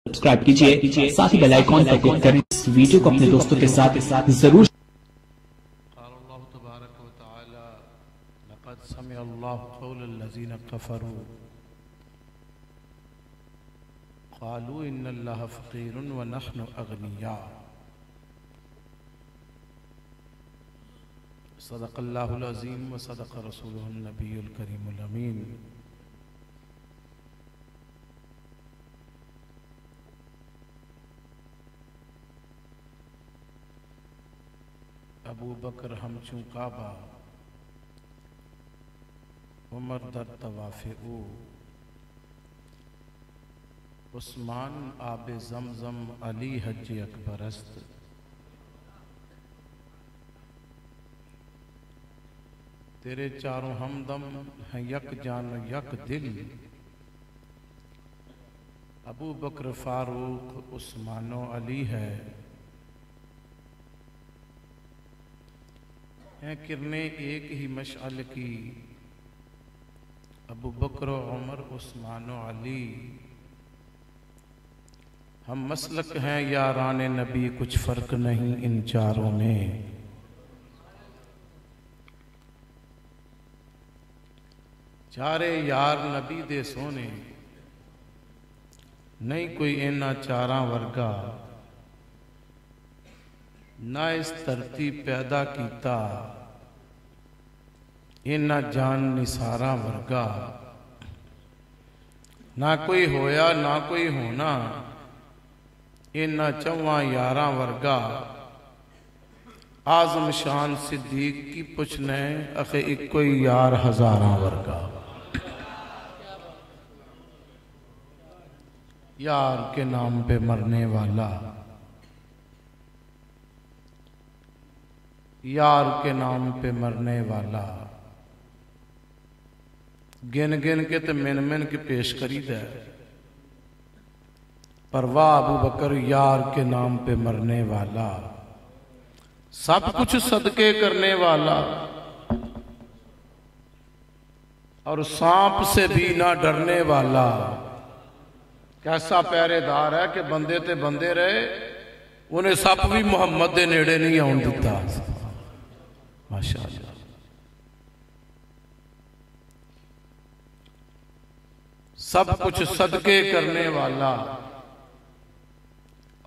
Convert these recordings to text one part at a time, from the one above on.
Subscribe کیجئے، ساتھ ہی bell icon پر click کریں۔ اس ویڈیو کو اپنے دوستوں کے ساتھ ضرور قال اللہ تبارک و تعالی لقد سمع اللہ قول الذین کفروا قالوا ان اللہ فقیر ونحن اغنیاء صدق اللہ العظیم و صدق رسولہ النبی الکریم الامین۔ ابو بکر ہمچوں کعبہ، عمر در طواف او، عثمان آب زمزم، علی حج اکبر است۔ تیرے چاروں ہمدم ہیں یک جان و یک دل، ابو بکر فاروق عثمان و علی ہے۔ ہیں کرنے ایک ہی مشعل کی، ابو بکر و عمر عثمان و علی۔ ہم مسلک ہیں یاران نبی، کچھ فرق نہیں ان چاروں میں۔ چارے یار نبی دے سونے، نہیں کوئی اینا چاراں ورگا، نہ اس دھرتی پیدا کیتا اینا جان نثاراں ورگا، نہ کوئی ہویا نہ کوئی ہونا اینا چواں یاراں ورگا۔ اعظم شان صدیق کی پچھنے اخے ایک کوئی یار ہزاراں ورگا۔ یار کے نام پہ مرنے والا، یار کے نام پہ مرنے والا، گن گن کے تے من من کے پیش کری دے، پر واہ ابو بکر یار کے نام پہ مرنے والا، سب کچھ صدقے کرنے والا، اور سانپ سے بھی نہ ڈرنے والا۔ کیسا پہرے دار ہے کہ بندے تے بندے رہے، انہیں سپ بھی محمد دے نیڑے نہیں آن دیتا۔ ماشاءاللہ، سب کچھ صدقے کرنے والا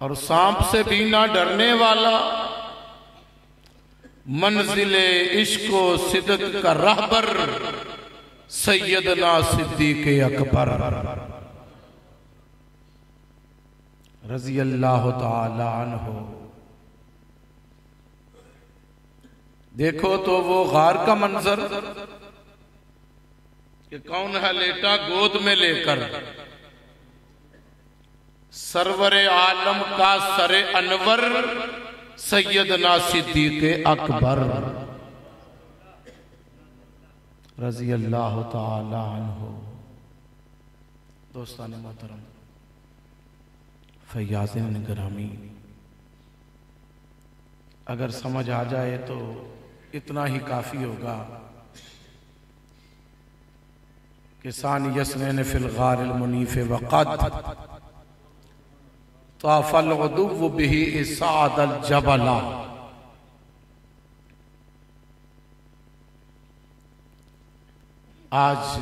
اور سانپ سے بھی نہ ڈرنے والا، منزل عشق و صدق کا رہبر سیدنا صدیق اکبر رضی اللہ تعالی عنہ۔ دیکھو تو وہ غار کا منظر کہ کون ہے لیٹا گود میں لے کر، سرور عالم کا سر انور سیدنا صدیق اکبر رضی اللہ تعالی عنہ۔ دوستان محترم، فیاضین گرامی، اگر سمجھ آ جائے تو اتنا ہی کافی ہوگا کہ ثانی یسنین فی الغار المنیف وقد طاف الغدو بہ صعد الجبل۔ آج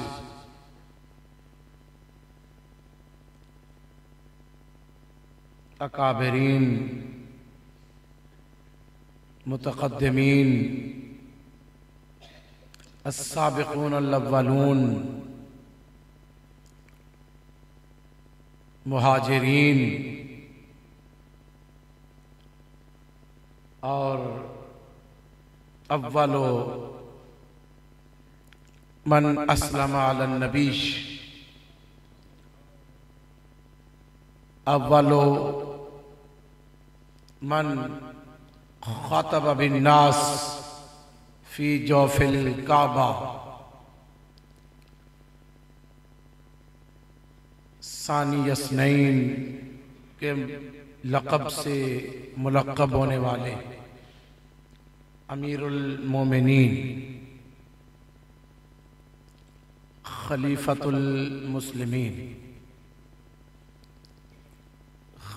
اکابرین، متقدمین، السابقون الاولون، مہاجرین اور اول من اسلم علی النبی، اول من خاطب بالناس فی جوف الکعبہ، ثانی اثنین کے لقب سے ملقب ہونے والے امیر المومنین، خلیفۃ المسلمین،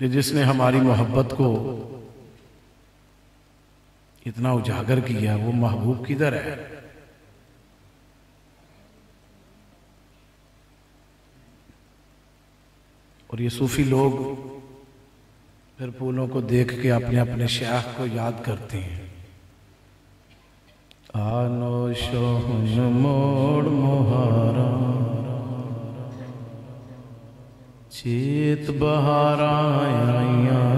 کہ جس نے ہماری محبت کو اتنا اجاگر کیا، وہ محبوب کدھر ہے؟ اور یہ صوفی لوگ پھر پھولوں کو دیکھ کے اپنے اپنے شیخ کو یاد کرتے ہیں۔ آنو شوہن موڑ مہارا چیت بہارا آئیاں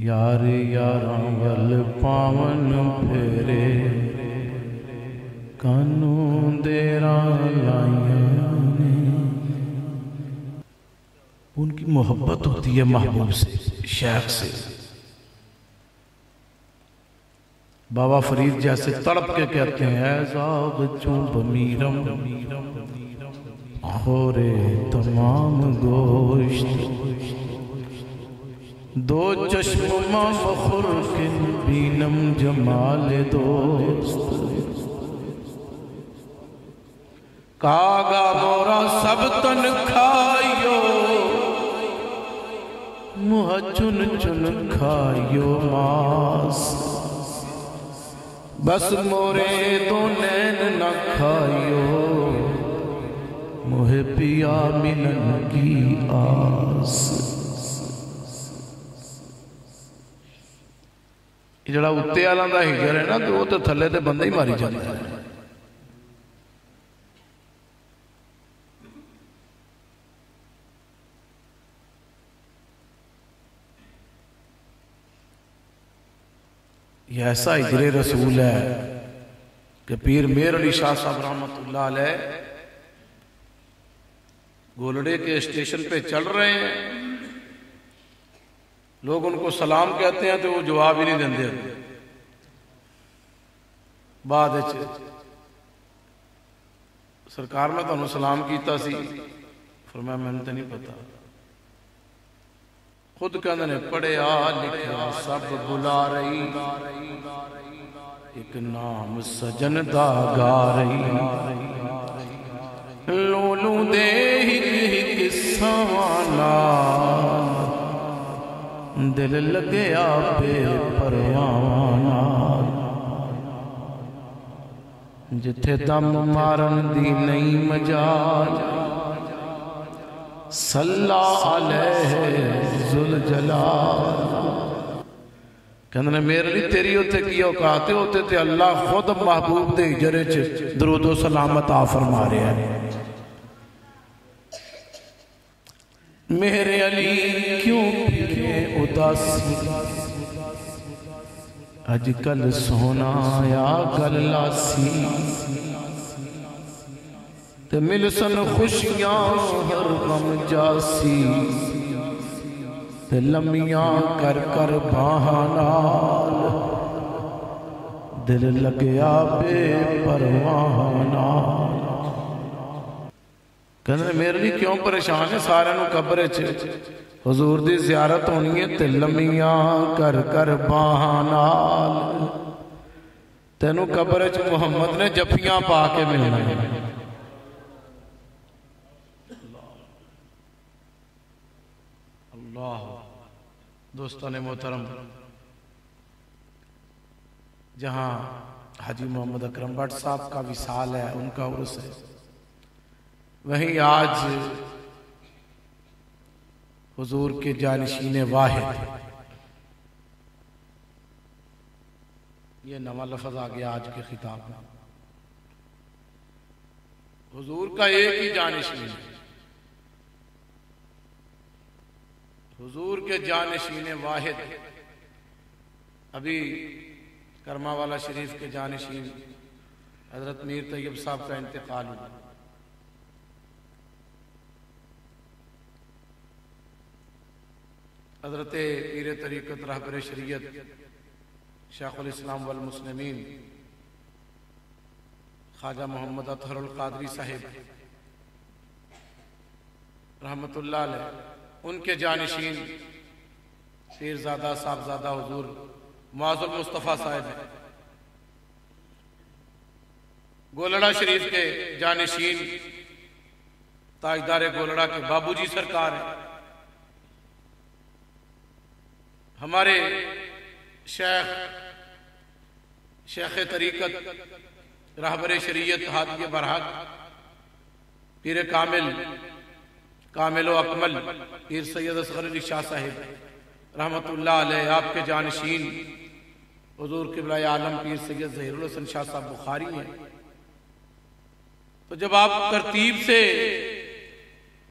یار یاراں ول پاون پھیرے کانوں دیراں لائیاں۔ ان کی محبت ہوتی ہے محبوب سے، شیخ سے۔ بابا فرید جیسے تڑپ کے کہتے ہیں اے زاغ چون بمیرم خورے تمام گوشت، دو چشم ماں مخور کن بینم جمال دوست، کاغا بورا سب تن کھائیو مہ چن چن کھائیو ماس، بس مورے دو نین نہ کھائیو مجھے پیا ملن کی آس۔ یہ جڑا اتے آلان دا ہجر ہے نا تو وہ تو تھلے تے بندہ ہی ماری جاتا ہے۔ یہ ایسا ہجر رسول ہے کہ پیر میر علی شاہ صاحب رحمت اللہ علیہ گولڑے کے اسٹیشن پہ چل رہے ہیں، لوگ ان کو سلام کہتے ہیں تو وہ جواب ہی نہیں دیندے۔ بعد سرکار میں تو سلام کیتا سی، فرمایا میں نے نہیں پتا، خود کہنے نے پڑھیا لکھا سب بلا رہی، ایک نام سجن دا گا رہی، لولو دے ہک سوانا دل لگیا بے پروانا، جتھے دم مارن دی نہیں مجال، صلی علیہ ذوالجلال۔ کہنے میرے لیے تیری ہوتے کی اوقات ہوتے تھے، اللہ خود محبوب دے ہجرے چ درود و سلامت آ فرما رہے ہیں۔ میرے علی کیوں پھرے اداسی، اج کل سونا یا گل لاسی، تے ملسن خوشیاں ہر غم جاسی، تے لمیاں کر کر باہنال دل لگیا بے پروانال۔ کہنے میرے لیے کیوں پریشان ہے، سارے نو قبر چ حضور دی زیارت ہونی ہے تے لمیاں کر کر باہنال، تینو قبر چ محمد نے جفیاں پا کے ملنا ہے۔ اللہ دوستان محترم، جہاں حاجی محمد اکرم بٹ صاحب کا وصال ہے، ان کا عرس ہے، وہیں آج حضور کے جانشین واحد، یہ نواں لفظ آ گیا آج کے خطاب میں، حضور کا ایک ہی جانشین ہے، حضور کے جانشین واحد۔ ابھی کرما والا شریف کے جانشین حضرت میر طیب صاحب کا انتقال ہوا، حضرت پیر طریقت رہبر شریعت شیخ الاسلام والمسلمین خواجہ محمد اطہر القادری صاحب رحمت اللہ علیہ، ان کے جانشین پیرزادہ صاحبزادہ حضور معاذ المصطفیٰ صاحب ہیں، گولڑا شریف کے جانشین تاجدار گولڑا کے بابو جی سرکار ہیں، ہمارے شیخ طریقت رہبر شریعت ہادی برحق پیر کامل و اکمل پیر سید اصغر علی شاہ صاحب رحمت اللہ علیہ، آپ کے جانشین حضور قبلہ عالم پیر سید ظہیر الحسن شاہ صاحب بخاری ہیں۔ تو جب آپ ترتیب سے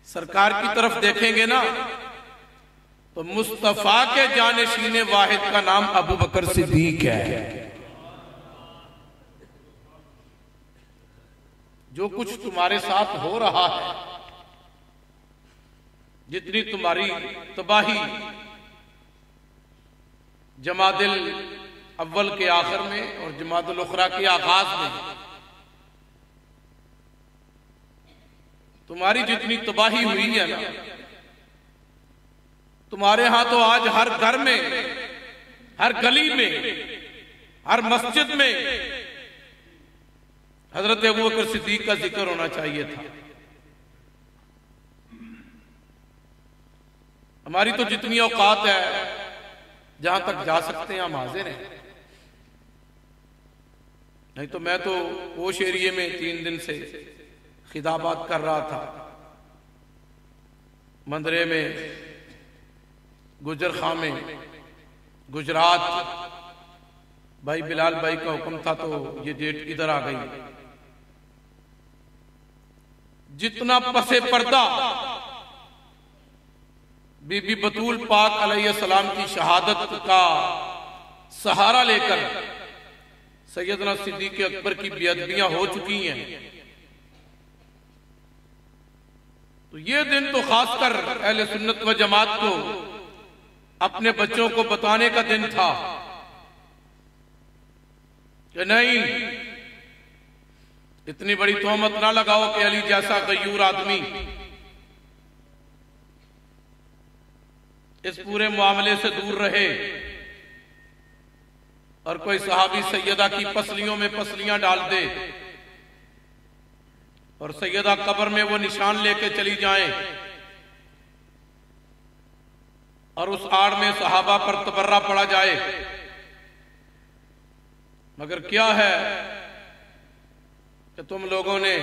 سرکار کی طرف دیکھیں گے نا تو مصطفیٰ کے جانشین واحد کا نام ابو بکر صدیق ہے۔ جو کچھ تمہارے ساتھ ہو رہا ہے، جتنی تمہاری تباہی جمادی الاول کے آخر میں اور جمادی الاخری کے آغاز میں تمہاری جتنی تباہی ہوئی ہے نا، تمہارے ہاں تو آج ہر گھر میں، ہر گلی میں، ہر مسجد میں حضرت ابوبکر صدیق کا ذکر ہونا چاہیے تھا۔ ہماری تو جتنی اوقات ہے، جہاں تک جا سکتے ہیں ہم حاضر ہیں، نہیں تو میں تو پوش ایریے میں 3 دن سے خطابات کر رہا تھا، مندرے میں، گجر خاں میں، گجرات۔ بھائی بلال بھائی کا حکم تھا تو یہ ڈیٹ ادھر آ گئی۔ جتنا پس پردہ بی بی بطول پاک علیہ السلام کی شہادت کا سہارا لے کر سیدنا صدیق اکبر کی بے ادبیاں ہو چکی ہیں، تو یہ دن تو خاص کر اہل سنت و جماعت کو اپنے بچوں کو بتانے کا دن تھا کہ نہیں، اتنی بڑی تہمت نہ لگاؤ کہ علی جیسا غیور آدمی اس پورے معاملے سے دور رہے اور کوئی صحابی سیدہ کی پسلیوں میں پسلیاں ڈال دے اور سیدہ قبر میں وہ نشان لے کے چلی جائیں اور اس آڑ میں صحابہ پر تبرہ پڑا جائے۔ مگر کیا ہے کہ تم لوگوں نے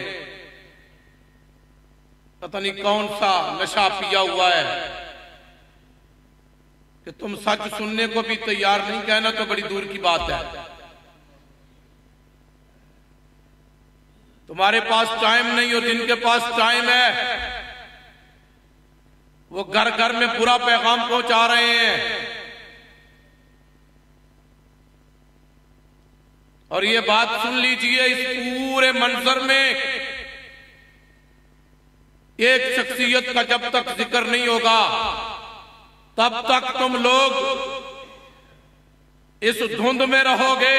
پتہ نہیں کون سا نشہ پیا ہوا ہے کہ تم سچ سننے کو بھی تیار نہیں، کہنا تو بڑی دور کی بات ہے۔ تمہارے پاس ٹائم نہیں ہو، جن کے پاس ٹائم ہے وہ گھر گھر میں برا پیغام پہنچا رہے ہیں، اور یہ بات سن لیجئے، اس پورے منظر میں ایک شخصیت کا جب تک ذکر نہیں ہوگا تب تک تم لوگ اس دھند میں رہو گے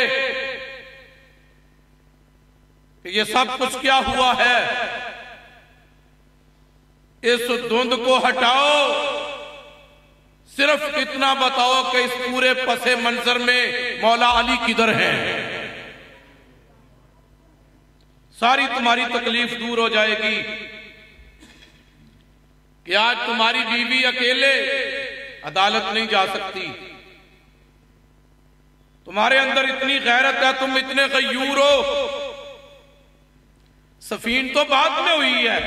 کہ یہ سب کچھ کیا ہوا ہے۔ اس دھند کو ہٹاؤ، صرف اتنا بتاؤ کہ اس پورے پس منظر میں مولا علی کدھر ہیں، ساری تمہاری تکلیف دور ہو جائے گی کہ آج تمہاری بیوی اکیلے عدالت نہیں جا سکتی، تمہارے اندر اتنی غیرت ہے، تم اتنے غیور ہو۔ سفین تو بعد میں ہوئی ہے،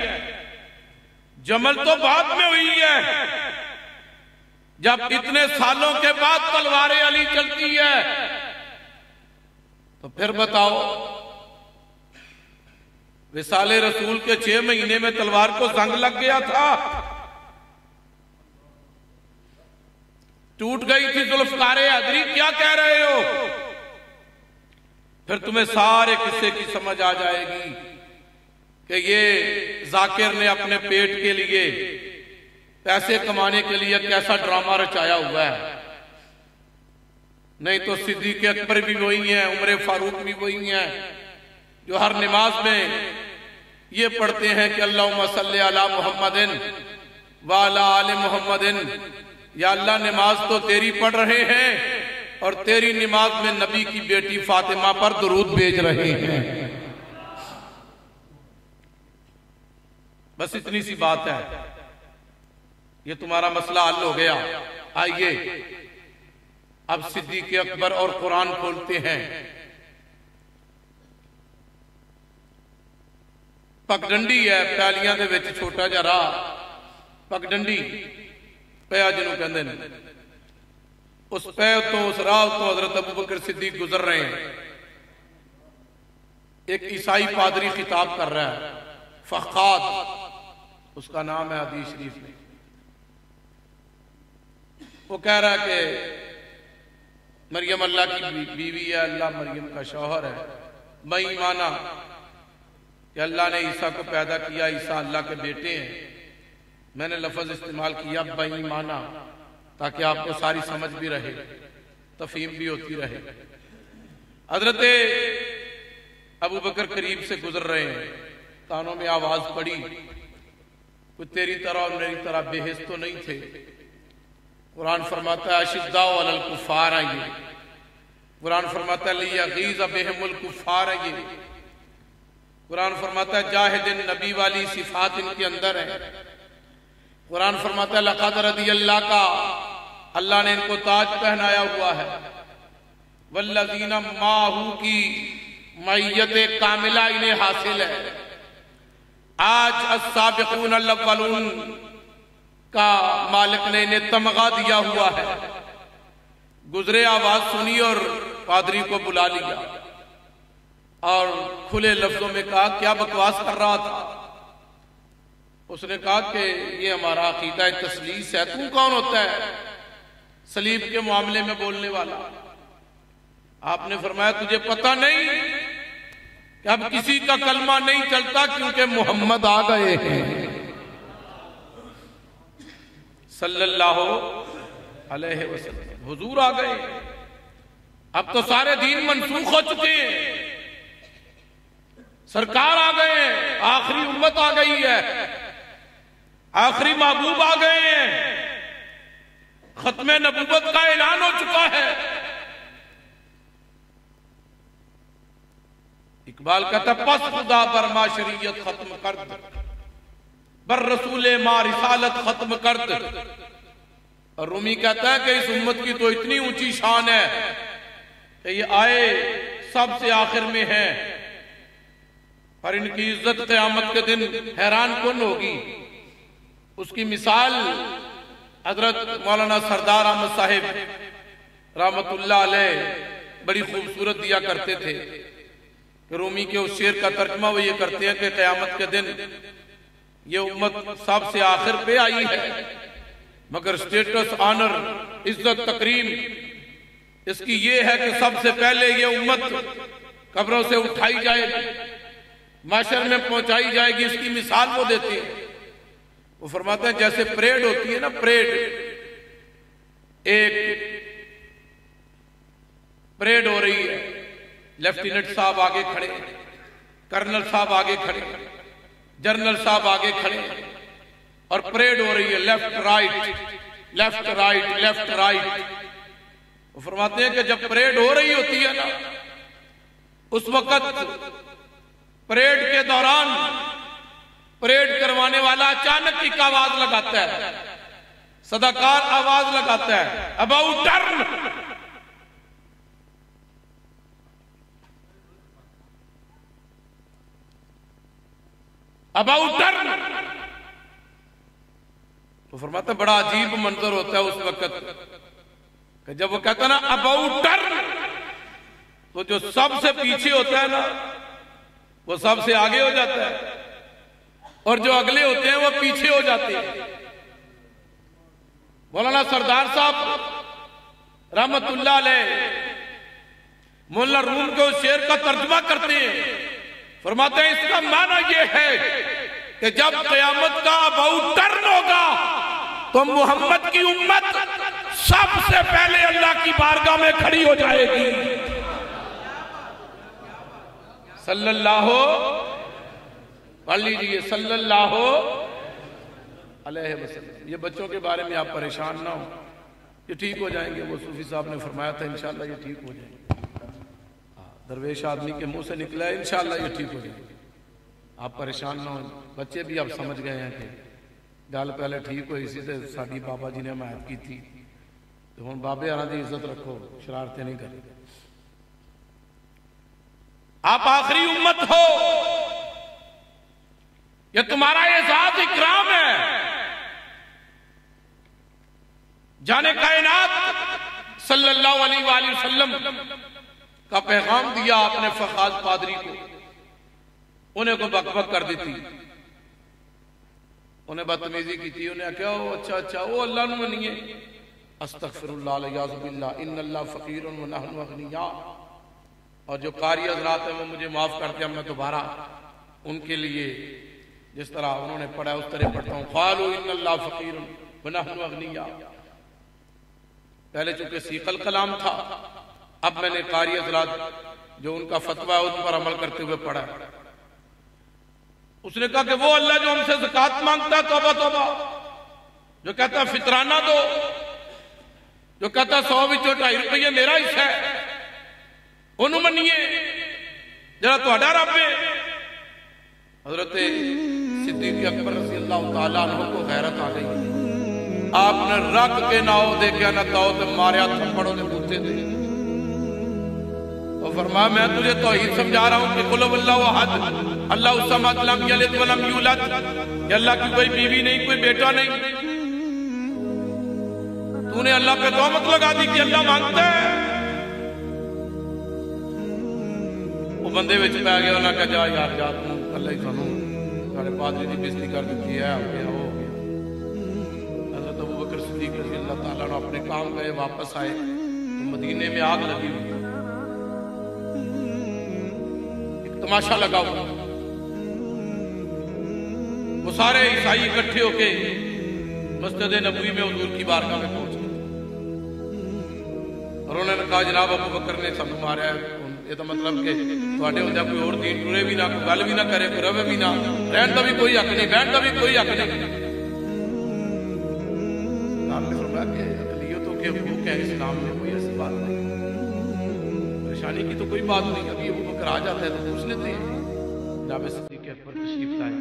جمل تو بعد میں ہوئی ہے، جب اتنے سالوں کے بعد تلوار علی چلتی ہے تو پھر بتاؤ، وصال رسول کے 6 مہینے میں تلوار کو زنگ لگ گیا تھا، ٹوٹ گئی تھی ذوالفقار حیدری، کیا کہہ رہے ہو؟ پھر تمہیں سارے قصے کی سمجھ آ جائے گی کہ یہ ذاکر نے اپنے پیٹ کے لیے، پیسے کمانے کے لیے کیسا ڈرامہ رچایا ہوا ہے۔ نہیں تو صدیق اکبر بھی وہی ہیں، عمر فاروق بھی وہی ہیں، جو ہر نماز میں یہ پڑھتے ہیں کہ اللہم صلی علی محمد وعلی آل محمد، یا اللہ نماز تو تیری پڑھ رہے ہیں اور تیری نماز میں نبی کی بیٹی فاطمہ پر درود بھیج رہے ہیں۔ بس اتنی سی بات ہے، یہ تمہارا مسئلہ حل ہو گیا۔ آئیے اب صدیق اکبر اور قرآن کھولتے ہیں۔ پگڈنڈی ہے پیالیاں دے وچ چھوٹا جا راہ، پگڈنڈی پیا جنوں کہندے نے، اس پے تو اس راہ تو حضرت ابوبکر صدیق گزر رہے ہیں۔ ایک عیسائی پادری خطاب کر رہا ہے، فقاد اس کا نام ہے حدیث شریف میں۔ وہ کہہ رہا ہے کہ مریم اللہ کی بیوی ہے، اللہ مریم کا شوہر ہے، میں ایمانا کہ اللہ نے عیسیٰ کو پیدا کیا، عیسیٰ اللہ کے بیٹے ہیں۔ میں نے لفظ استعمال کیا بےایمانہ تاکہ آپ کو ساری سمجھ بھی رہے، تفہیم بھی ہوتی رہے۔ حضرت ابوبکر قریب سے گزر رہے ہیں، کانوں میں آواز پڑی، کوئی تیری طرح اور میری طرح بے حس تو نہیں تھے۔ قرآن فرماتا ہے اشداء علی الکفار ہیں یہ، قرآن فرماتا ہے لیغیظ بہم الکفار ہیں یہ، قرآن فرماتا ہے جاہد النبی والی صفات ان کے اندر ہے۔ قرآن فرماتا ہے لقد رضی اللہ کا، اللہ نے ان کو تاج پہنایا ہوا ہے، والذین معہ کی معیت کاملہ انہیں حاصل ہے۔ آج السابقون الاولون کا مالک نے انہیں تمغہ دیا ہوا ہے۔ گزرے آواز سنی اور پادری کو بلا لیا اور کھلے لفظوں میں کہا کیا بکواس کر رہا تھا؟ اس نے کہا کہ یہ ہمارا عقیدہ تثلیث ہے۔ تو کون ہوتا ہے صلیب کے معاملے میں بولنے والا؟ آپ نے فرمایا تجھے پتہ نہیں کہ اب کسی کا کلمہ نہیں چلتا کیونکہ محمد آ گئے ہیں صلی اللہ علیہ وسلم، حضور آ گئے، اب تو سارے دین منسوخ ہو چکے ہیں، سرکار آ گئے ہیں، آخری امت آ گئی ہے، آخری محبوب آ گئے ہیں، ختم نبوت کا اعلان ہو چکا ہے۔ اقبال کہتا پس خدا بر ما شریعت ختم کر دے، بر رسول ما رسالت ختم کر دے۔ اور رومی کہتا ہے کہ اس امت کی تو اتنی اونچی شان ہے کہ یہ آئے سب سے آخر میں ہے، اور ان کی عزت قیامت کے دن حیران کن ہوگی۔ اس کی مثال حضرت مولانا سردار احمد صاحب رحمت اللہ علیہ بڑی خوبصورت دیا کرتے تھے کہ رومی کے اس شعر کا ترجمہ وہ یہ کرتے ہیں کہ قیامت کے دن یہ امت سب سے آخر پہ آئی ہے، مگر سٹیٹس، آنر، عزت، تکریم اس کی یہ ہے کہ سب سے پہلے یہ امت قبروں سے اٹھائی جائے گی، معاشر میں پہنچائی جائے گی۔ اس کی مثال وہ دیتے ہیں، وہ فرماتے ہیں جیسے پریڈ ہوتی ہے نا، پریڈ، ایک پریڈ ہو رہی ہے، لیفٹیننٹ صاحب آگے کھڑے، کرنل صاحب آگے کھڑے، جنرل صاحب آگے کھڑے، اور پریڈ ہو رہی ہے left right left right left right. وہ فرماتے ہیں کہ جب پریڈ ہو رہی ہوتی ہے نا، اس وقت پریڈ کے دوران پریڈ کروانے والا اچانک ایک آواز لگاتا ہے، صداکار آواز لگاتا ہے اباؤٹ ٹرن، اباؤٹ ٹرن۔ تو فرماتا ہے بڑا عجیب منظر ہوتا ہے اس وقت کہ جب وہ کہتا ہے نا اباؤٹ ٹرن، تو جو سب سے پیچھے ہوتا ہے نا وہ سب سے آگے ہو جاتا ہے، اور جو اگلے ہوتے ہیں وہ پیچھے ہو جاتے ہیں۔ مولانا سردار صاحب رحمت اللہ علیہ مولانا روم کے اس شعر کا ترجمہ کرتے ہیں، فرماتے ہیں اس کا معنی یہ ہے کہ جب قیامت کا اباؤٹ ٹرن ہوگا تو محمد کی امت سب سے پہلے اللہ کی بارگاہ میں کھڑی ہو جائے گی صلی اللہ پڑھ لیجیے صلی اللہ علیہ وسلم۔ یہ بچوں کے بارے میں آپ پریشان نہ ہوں، یہ ٹھیک ہو جائیں گے، وہ صوفی صاحب نے فرمایا تھا انشاءاللہ یہ ٹھیک ہو جائیں گے، درویش آدمی کے منہ سے نکلا ہے انشاءاللہ یہ ٹھیک ہو جائیں گے۔ آپ پریشان نہ ہوں، بچے بھی آپ سمجھ گئے ہیں کہ گل پہلے ٹھیک ہوئی سی تے ساڈی بابا جی نے حمایت کی تھی، تو ہن بابے آنا دی عزت رکھو، شرارتیں نہیں کریں۔ آپ آخری امت ہو، یہ تمہارا اعزاز اکرام ہے۔ جانے کائنات صلی اللہ علیہ وآلہ وسلم کا پیغام دیا آپ نے فخاذ پادری کو، انہیں کو بک بک کر دی تھی، انہیں بدتمیزی کی تھی، انہیں کہا اچھا وہ اللہ نو منیے، استغفر اللہ علیہ باللہ ان اللہ فقیر و نحن اغنیاء۔ اور جو قاری حضرات ہیں وہ مجھے معاف کرتے ہیں، میں دوبارہ ان کے لیے جس طرح انہوں نے پڑھا اس طرح پڑھتا ہوں، قالوا ان اللہ فقیر و نحن اغنیاء۔ پہلے چونکہ سیقل کلام تھا، اب میں نے قاری حضرات جو ان کا فتویٰ ہے ان پر عمل کرتے ہوئے پڑھا۔ اس نے کہا کہ وہ اللہ جو ہم سے زکوٰۃ مانگتا ہے، توبہ توبہ، جو کہتا ہے فطرانہ دو، جو کہتا ہے 100 وچوں 2.5 روپیہ میرا حصہ ہے، انہوں منیے جڑا تہاڈا رب ہے۔ حضرت صدیق اکبر رضی اللہ تعالیٰ عنہ کو غیرت آ گئی، آپ نے رکھ کے ناؤ دے کے نہ تاؤ تے ماریا تھپڑوں نے بوتے دے، اور فرمایا میں تجھے توحید سمجھا رہا ہوں کہ قل هو اللہ احد اللہ الصمد لم یلد ولم یولد، کہ اللہ کی کوئی بیوی نہیں، کوئی بیٹا نہیں۔ تو نے اللہ پہ تہمت لگا دی کہ اللہ مانگتا ہے۔ وہ بندے وچ پہ گیا، انہاں کہا جا یار جا تم اللہ ہی سانوں ساڑے پادری دی بےزتی کر دیتی ہے، ہو گیا ہو گیا۔ حضرت ابوبکر صدیق رضی اللہ تعالیٰ عنہ اپنے کام گئے، واپس آئے تو مدینے میں آگ لگی ہوئی، ایک تماشا لگا ہوا، وہ سارے عیسائی اکٹھے ہو کے مسجد نبوی میں حضور کی بارگاہ میں پہنچ گئے، اور انہوں نے کہا جناب ابوبکر نے سب مارا ہے، یہ تو مطلب کہ تھوڑے ہوندے کوئی اور دین ٹرے بھی نہ، کوئی گل بھی نہ کرے، کوئی روے بھی نہ، رہن کا بھی کوئی حق نہیں، بہن کا بھی کوئی حق نہیں۔ آپ نے فرمایا کہ اقلیتوں کے حقوق ہیں اسلام میں، کوئی ایسی بات نہیں، پریشانی کی تو کوئی بات نہیں، ابھی ابوبکر آ جاتا ہے تو پوچھ لیتے ہیں۔ جناب صدیق اکبر تشریف لائے،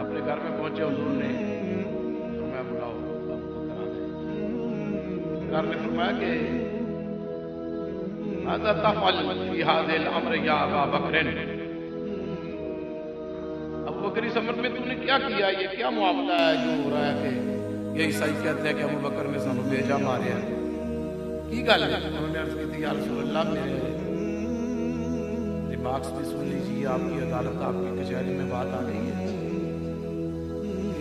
اپنے گھر میں پہنچے، حضور نے فرمایا بلاؤ ابوبکر آ گئے۔ گھر نے فرمایا کہ ماذا تفعل فی هذا الامر یا ابا بکر، ابو بکر اس امر میں تم نے کیا کیا، یہ کیا معاملہ ہے جو ہو رہا ہے کہ یہ عیسائی کہتے ہیں کہ ابو بکر نے سانو بھیجا ماریا ہے، کی گل ہے؟ انہوں نے عرض کی تھی یا رسول اللہ میرے دماغ سے سن لیجیے، آپ کی عدالت آپ کی کچہری میں بات آ گئی ہے،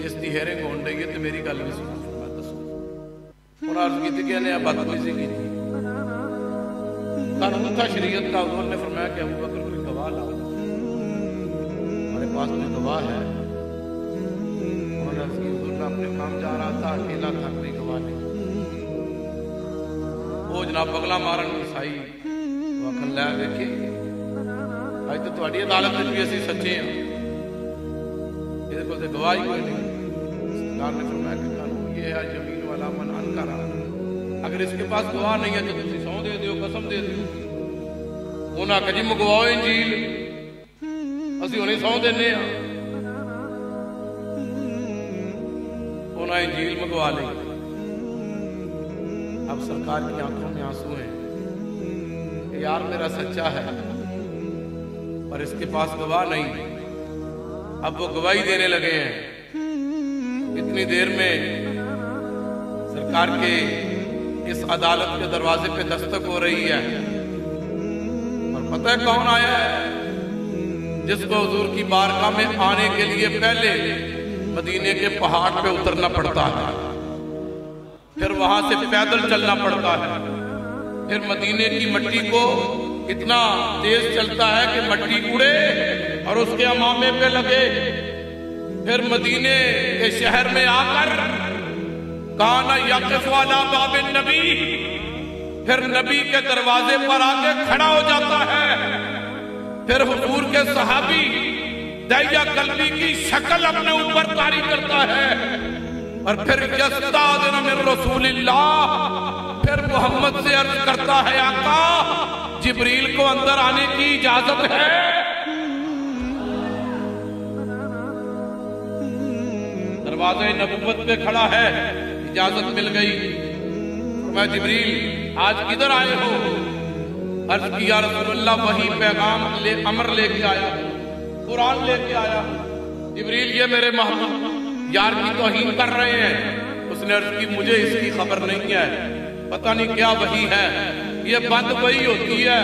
اس دی ہیرنگ ہون رہی ہے تو میری گل بھی سنو۔ فرمایا دسو۔ انہوں نے عرض کی تھی کہ انہیں بدتمیزی کی تھی، قانون تھا شریعت کا، حضور نے فرمایا کہ ابو بکر کوئی گواہ لاؤ، ہمارے پاس کوئی گواہ ہے؟ انہوں نے عرض کی حضور میں اپنے کام جا رہا تھا، اکیلا تھا، کوئی گواہ نہیں۔ وہ جناب بغلا مارن عیسائی وہ آخر لے دیکھے آج تو تھوڑی عدالت میں بھی اسی سچے ہیں، یہ کو گواہ ہی کوئی نہیں۔ سرکار نے فرمایا کہ قانون یہ ہے یمین والا من انکر، اگر اس کے پاس گواہ نہیں ہے تو تسی سو دے دیو، قسم دے دیو۔ انہاں کہا جی منگواؤ انجیل، اسی انہیں سو دینے ہیں، انہاں انجیل منگوا لیں۔ اب سرکار کی آنکھوں میں آنسو ہیں کہ یار میرا سچا ہے پر اس کے پاس گواہ نہیں۔ اب وہ گواہی دینے لگے ہیں، اتنی دیر میں سرکار کے اس عدالت کے دروازے پہ دستک ہو رہی ہے، اور پتہ ہے کون آیا ہے؟ جس کو حضور کی بارگاہ میں آنے کے لیے پہلے مدینے کے پہاڑ پہ اترنا پڑتا ہے، پھر وہاں سے پیدل چلنا پڑتا ہے، پھر مدینے کی مٹی کو اتنا تیز چلتا ہے کہ مٹی اڑے اور اس کے امامے پہ لگے، پھر مدینے کے شہر میں آ کر کانا یقف علی باب النبی، پھر نبی کے دروازے پر آ کے کھڑا ہو جاتا ہے، پھر حضور کے صحابی دیا قلبی کی شکل اپنے اوپر طاری کرتا ہے، اور پھر یستاذن من رسول اللہ، پھر محمد سے عرض کرتا ہے آقا جبریل کو اندر آنے کی اجازت ہے؟ دروازے نبوت پہ کھڑا ہے، اجازت مل گئی۔ فرمایا جبریل آج کدھر آئے ہو؟ عرض کی یا رسول اللہ وہی پیغام امر لے کے آیا، قرآن لے کے آیا۔ جبریل یہ میرے محبوب یار کی توہین کر رہے ہیں۔ اس نے عرض کی مجھے اس کی خبر نہیں ہے، پتہ نہیں کیا وحی ہے، یہ بند وحی ہوتی ہے،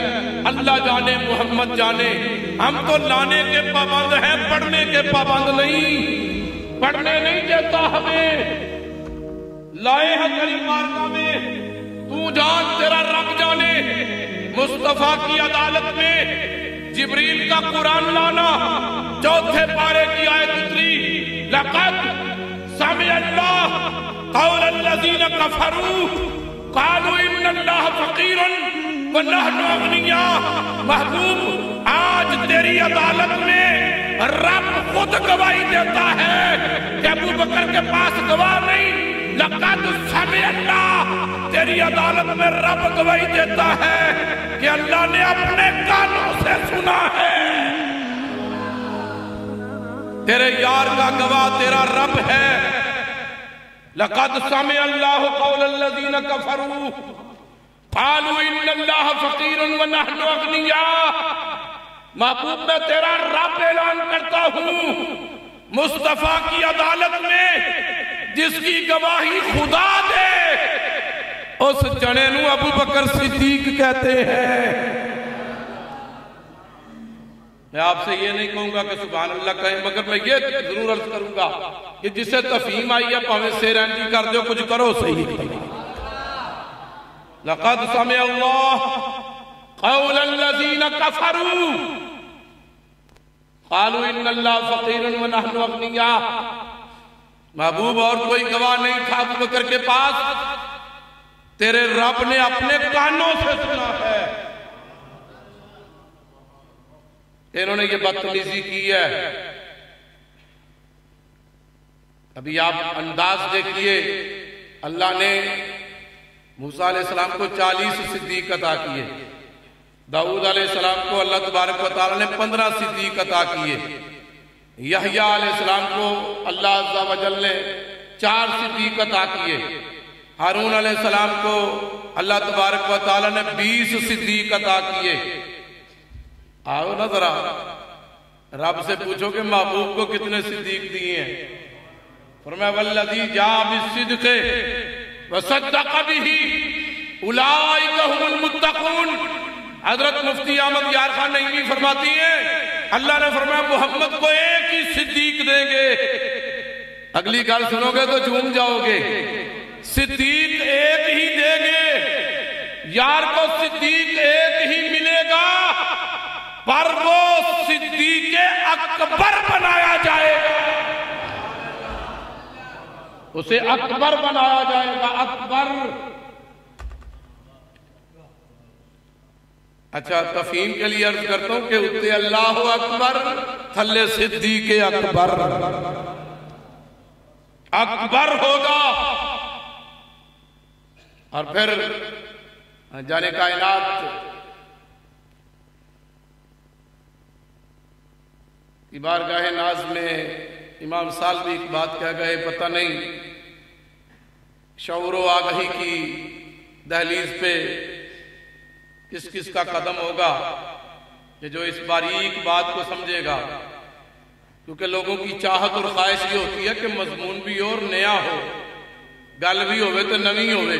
اللہ جانے محمد جانے۔ ہم تو لانے کے پابند ہیں، پڑھنے کے پابند نہیں، پڑھنے نہیں دیتا ہمیں، لائے ہیں کئی مارکہ میں، تو جان تیرا رب جانے۔ مصطفیٰ کی عدالت میں جبریل کا قرآن لانا، چوتھے پارے کی آیت اتری، لقد سمع اللہ قول الذین کفروا قالوا ان اللہ فقیر ونحن اغنیاء۔ محبوب آج تیری عدالت میں رب خود گواہی دیتا ہے کہ ابو بکر کے پاس گواہ نہیں، لقد سمع اللہ، تیری عدالت میں رب گواہی دیتا ہے کہ اللہ نے اپنے کانوں سے سنا ہے۔ تیرے یار کا گواہ تیرا رب ہے۔ لقد سمع اللہ قول الذین کفروا قالوا ان اللہ فقیر ونحن اغنیاء۔ محبوب میں تیرا رب اعلان کرتا ہوں، مصطفیٰ کی عدالت میں جس کی گواہی خدا دے اس جنے نو ابو بکر صدیق کہتے ہیں۔ میں آپ سے یہ نہیں کہوں گا کہ سبحان اللہ کہیں، مگر میں یہ ضرور عرض کروں گا کہ جسے تفہیم آئی ہے پاویں سیرینڈی کر دو، کچھ کرو صحیح۔ لقد سمع اللہ قول الذین کفروا قالوا ان اللہ فقیر ونحن اغنیاء۔ محبوب اور کوئی گواہ نہیں تھا ابو بکر کے پاس، تیرے رب نے اپنے کانوں سے سنا ہے۔ انہوں نے یہ بدتمیزی کی ہے۔ ابھی آپ انداز دیکھیے، اللہ نے موسیٰ علیہ السلام کو 40 صدیق عطا کیے، داؤد علیہ السلام کو اللہ تبارک و تعالی نے 15 صدیق عطا کیے، یحییٰ علیہ السلام کو اللہ عز و جل نے 4 صدیق عطا کیے، ہارون علیہ السلام کو اللہ تبارک و تعالی نے 20 صدیق عطا کیے۔ آؤ نا ذرا رب سے پوچھو کہ محبوب کو کتنے صدیق دیے ہیں۔ فرمایا والذی جاء بالصدق وصدق به اولئک هم المتقون۔ حضرت مفتی احمد یار خان نعیمی فرماتی ہیں اللہ نے فرمایا محمد کو ایک ہی صدیق دیں گے۔ اگلی گل سنو گے تو جھوم جاؤ گے۔ صدیق ایک ہی دیں گے، یار کو صدیق ایک ہی ملے گا، پر وہ صدیق اکبر بنایا جائے گا، اسے اکبر بنایا جائے گا، اکبر۔ اچھا تفہیم کے لیے عرض کرتا ہوں کہ اتنے اللہ اکبر تھلے صدیق اکبر، اکبر ہوگا۔ اور پھر جانے کائنات کی بارگاہ ناز میں امام سالوی ایک بات کہہ گئے، پتہ نہیں شعور و آگہی کی دہلیز پہ کس کس کا قدم ہوگا کہ جو اس باریک بات کو سمجھے گا، کیونکہ لوگوں کی چاہت اور خواہش یہ ہوتی ہے کہ مضمون بھی اور نیا ہو، گل بھی ہوئے تو نوی ہوئے۔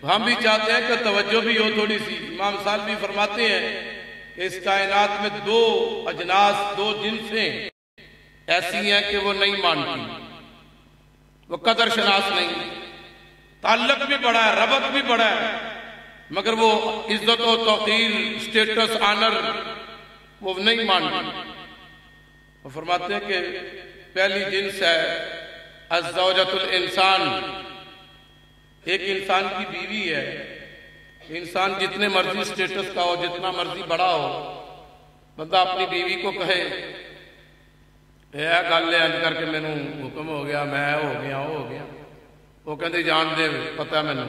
ہم بھی چاہتے ہیں کہ توجہ بھی ہو تھوڑی سی۔ امام سالوی فرماتے ہیں کہ اس کائنات میں 2 اجناس، 2 جنسیں ایسی ہیں کہ وہ نہیں مانتی، وہ قدر شناس نہیں، تعلق بھی بڑا ہے، ربط بھی بڑا ہے، مگر وہ عزت و توقیر، سٹیٹس، آنر وہ نہیں مانتی۔ وہ فرماتے ہیں کہ پہلی جنس ہے الزوجۃ الانسان، ایک انسان کی بیوی ہے۔ انسان جتنے مرضی سٹیٹس کا ہو، جتنا مرضی بڑا ہو، بندہ اپنی بیوی کو کہے اے گل ہے انج کر کے مینوں حکم ہو گیا، میں ہو گیا، وہ ہو گیا، وہ کہندے جان دے پتہ ہے مینوں،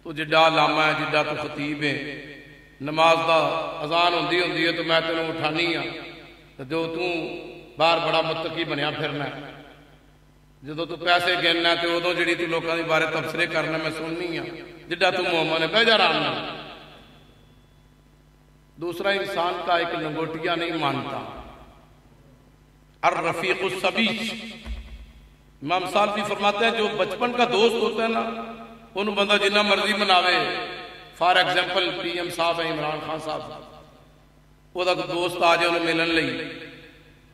تو جڈا علامہ ہے، جڈا تو خطیب ہے، نماز دا اذان ہوندی ہے تو میں تینوں اٹھانی ہاں، تو جو تو باہر بڑا متقی بنیا پھرنا ہے۔ جدو تو پیسے گننا تے ادو جڑی تو لوگوں کے بارے تبصرے کرنا میں سننی ہوں جڈا تو محمد نے بہ جا آرام نہ. دوسرا انسان کا ایک لنگوٹیا نہیں مانتا. الرفیق الصبیح امام صاحب بھی فرماتے ہیں جو بچپن کا دوست ہوتا ہے نا انہوں بندہ جنہ مرضی مناوے. فار ایگزامپل پی ایم صاحب ہے عمران خان صاحب وہ دوست آ جائے انہیں ملن لئی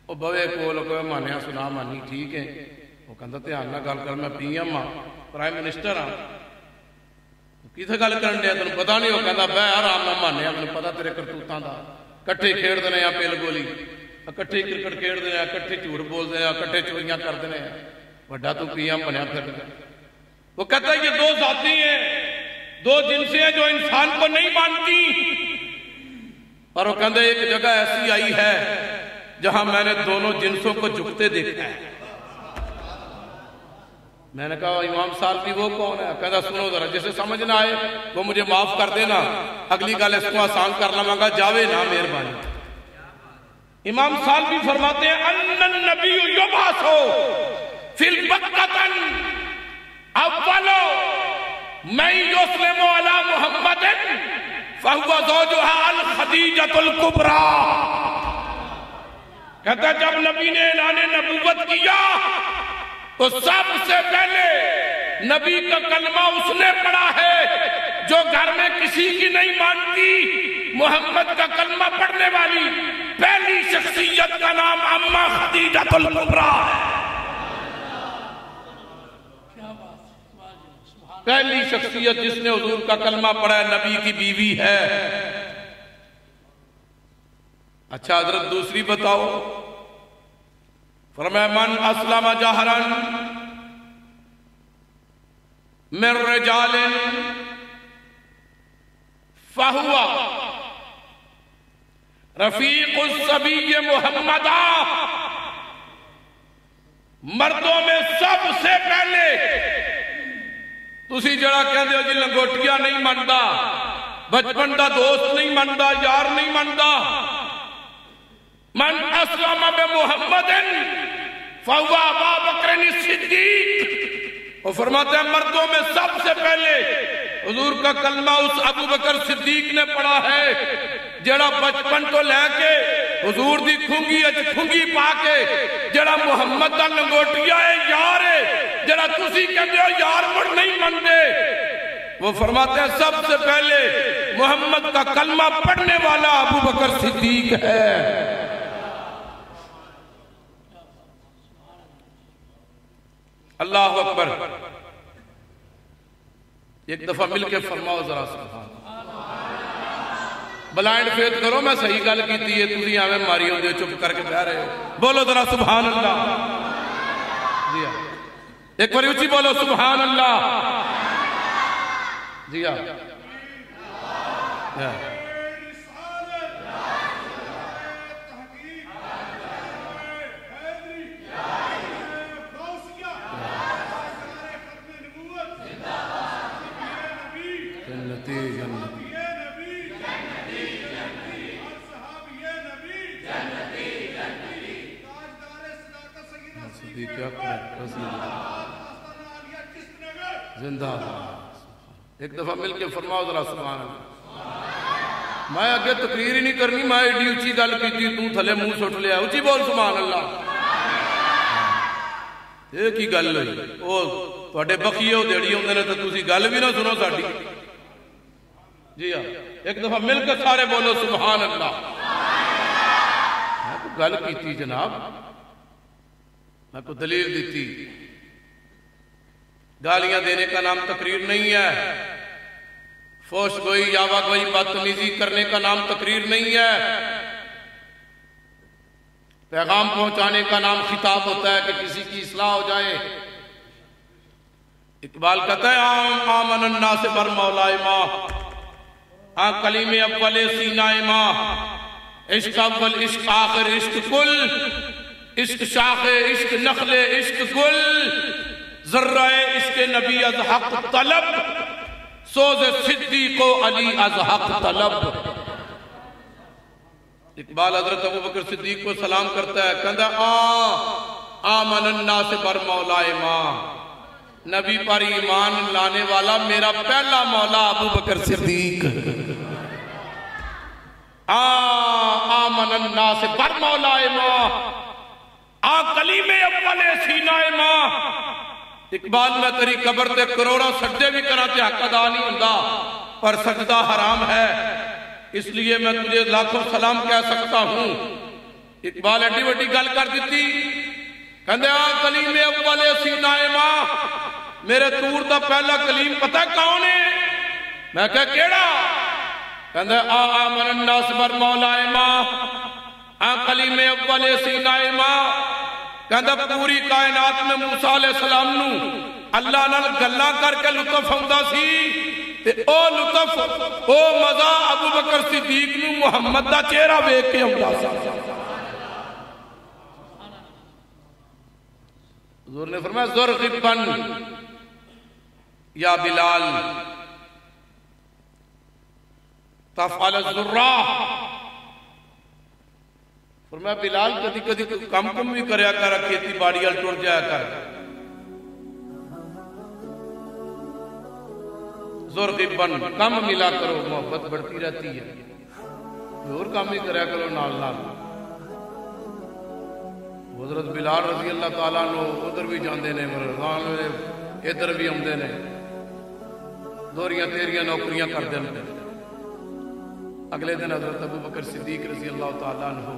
وہ بوے کو مانیا سنا مانی ٹھیک ہے وہ کہتا دھیان نہ گل کر میں پی ایم ہاں پرائم منسٹر ہاں کتنے گل کرن دیا تینوں پتا نہیں وہ کہتا بہ آرام نہ مانیا تینوں پتا تیرے کرتوتاں دا کٹھے کھیڑ دینے ہیں پل گولی کٹھے کرکٹ کھیڑ دینے ہیں کٹھے جھوٹ بول دینے ہیں کٹھے چوریاں کر دینے ہیں بڑا تو پی ایم بنیا پھر. وہ کہتا ہے یہ دو ذاتی ہیں دو جنسیں ہیں جو انسان کو نہیں مانتی. اور وہ کہتا ہے ایک جگہ ایسی آئی ہے جہاں میں نے دونوں جنسوں کو جھکتے دیکھا ہے. میں نے کہا امام صاحب بھی وہ کون ہے؟ کہتا سنو ذرا جسے سمجھ نہ آئے وہ مجھے معاف کر دینا اگلی گل اس کو آسان کر لوں گا جاوے نا مہربانی. امام صاحب بھی فرماتے ہیں ان النبی یبعث فی البقۃ اولو من یسلم علی محمد فہو زوجها الخدیجۃ الکبریٰ. کہتا ہے جب نبی نے اعلان نبوت کیا تو سب سے پہلے نبی کا کلمہ اس نے پڑھا ہے جو گھر میں کسی کی نہیں مانتی. محمد کا کلمہ پڑھنے والی پہلی شخصیت کا نام اماں خدیجۃ الکبریٰ ہے. پہلی شخصیت جس نے حضور کا کلمہ پڑھا ہے نبی کی بیوی ہے. اچھا حضرت دوسری بتاؤ. فرمایا من اسلم جہرا من رجال فہو رفیق الصبی محمدہ. مردوں میں سب سے پہلے تسی جڑا کہندے ہو جی لنگوٹیا نہیں مندا بچپن دا دوست نہیں مندا یار نہیں مندا. من اسلم بمحمد فہو ابا بکر الصدیق. وہ فرماتے ہیں مردوں میں سب سے پہلے حضور کا کلمہ اس ابو بکر صدیق نے پڑھا ہے جڑا بچپن تو لے کے حضور دی کھنگی کھنگی پا کے جڑا محمد دا لنگوٹیا ہے یار ہے جڑا تسی کہندے ہو یار مڑ نہیں مندے. وہ فرماتے ہیں سب سے پہلے محمد کا کلمہ پڑھنے والا ابو بکر صدیق ہے. اللہ اکبر. ایک دفعہ مل کے فرماؤ ذرا سبحان بلائنڈ فیت کرو میں صحیح گل کیتی ہے تسی آویں ماری ہوندے چپ کر کے بیٹھ رہے ہو. بولو ذرا سبحان اللہ. جی ہاں ایک بار اونچی بولو سبحان اللہ. جی ہاں زندہ. ایک دفعہ مل کے فرماؤ ذرا سبحان اللہ. میں آگے تقریر ہی نہیں کرنی میں ایڈی اچھی گل کی تو تھلے منہ سٹ لیا اچھی بول سبحان اللہ. یہ کی گل ہوئی وہ تھوڑے بخیے ہو دیڑی ہوندے نے تو تسی گل بھی نہ سنو ساڈی. جی ہاں ایک دفعہ مل کے سارے بولو سبحان اللہ. میں کو گل کیتی جناب میں کو دلیل دیتی. گالیاں دینے کا نام تقریر نہیں ہے. فوش گوئی یاوا گوئی بدتمیزی کرنے کا نام تقریر نہیں ہے. پیغام پہنچانے کا نام خطاب ہوتا ہے کہ کسی کی اصلاح ہو جائے. اقبال کہتا ہے آمن الناس بر مولائے ماں آن کلیم اول سینہ ماں عشق اول عشق آخر عشق کل عشق شاخ عشق نخل عشق گل ذرہ عشق نبی از حق طلب سوز صدیق و علی از حق طلب. اقبال حضرت ابو بکر صدیق کو سلام کرتا ہے کہتا آمن الناس بر مولائے ماں، نبی پر ایمان لانے والا میرا پہلا مولا ابو بکر صدیق۔ آمن الناس بر مولائے ماں، کلیم اول سینہ ماں۔ اقبال میں تیری قبر تے کروڑوں سجدے بھی کرا تے حق ادا نہیں ہوندا، پر سجدہ حرام ہے، اس لیے میں تجھے لاکھوں سلام کہہ سکتا ہوں۔ اقبال ایڈی وڈی گل کر دیتی، کہندے کلیم اول سینہ ماں، میرے تور دا پہلا کلیم پتہ کون ہے؟ میں کہا کیڑا؟ کہندے آمن الناس بر مولائے ماں، کلیم اول سینہ ماں۔ کہندہ پوری کائنات میں موسیٰ علیہ السلام نو اللہ نال گلاں کر کے لطف ہوندا سی، تے او لطف او مزہ ابو بکر صدیق نو محمد دا چہرہ ویکھ کے ہوندا سی۔ حضور نے فرمایا ذرغبن یا بلال تفعل الذراہ، فرمایا بلال کدی کدی کم بھی کریا کر، کھیتی باڑی ال ٹر جایا کر۔ ذرغبن کم ملا کرو، محبت بڑھتی رہتی ہے، اور کام ہی کریا کرو نال نال۔ حضرت بلال رضی اللہ تعالیٰ عنہ ادھر بھی جاندے نے، رمضان ادھر بھی آندے نے، دوریاں تیریاں نوکریاں کر دے۔ اگلے دن حضرت ابو بکر صدیق رضی اللہ تعالیٰ عنہ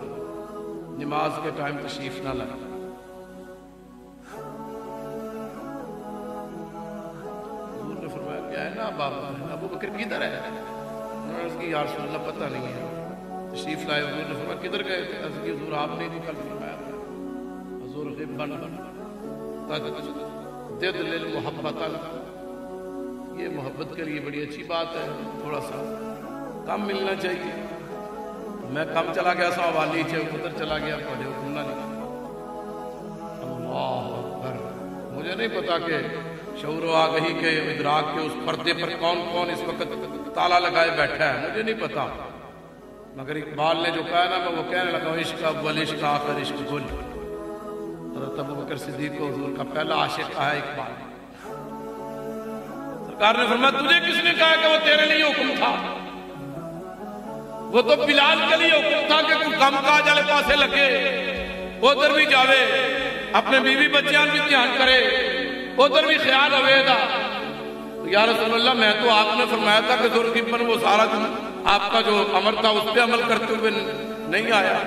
نماز کے ٹائم تشریف نہ لائے۔ حضور نے فرمایا کیا ہے نا بابا، ابو بکر کدھر ہے؟ انہوں نے کہا یا رسول اللہ پتہ نہیں ہے۔ تشریف لائے، حضور نے فرمایا کدھر گئے تھے؟ اس کی حضور آپ نے نہیں کل فرمایا تھا حضور غبن تجدد للمحبت، یہ محبت کے لیے بڑی اچھی بات ہے، تھوڑا سا کم ملنا چاہیے۔ میں کم چلا گیا سا والی چھے ادھر چلا گیا پڑھے حکم نہ لکھا۔ اللہ اکبر، مجھے نہیں پتا کہ شعور و آگہی کے ادراک کے اس پردے پر کون کون اس وقت تالا لگائے بیٹھا ہے، مجھے نہیں پتا، مگر اقبال نے جو کہا نا میں وہ کہنے لگا عشق اول عشق آخر عشق گل۔ حضرت ابو بکر صدیق کو حضور کا پہلا عاشق ہے اقبال۔ سرکار نے فرمایا تجھے کس نے کہا کہ وہ تیرے لیے حکم تھا؟ وہ تو بلال کے لیے حکم تھا کہ کوئی کام کاج والے پاسے لگے، ادھر بھی جاوے، اپنے بیوی بچیاں بھی دھیان کرے، ادھر بھی خیال ہوئے گا۔ یا رسول اللہ میں تو آپ نے فرمایا تھا کہ ذوالفقار وہ سارا دن آپ کا جو امر تھا اس پہ عمل کرتے ہوئے نہیں آیا۔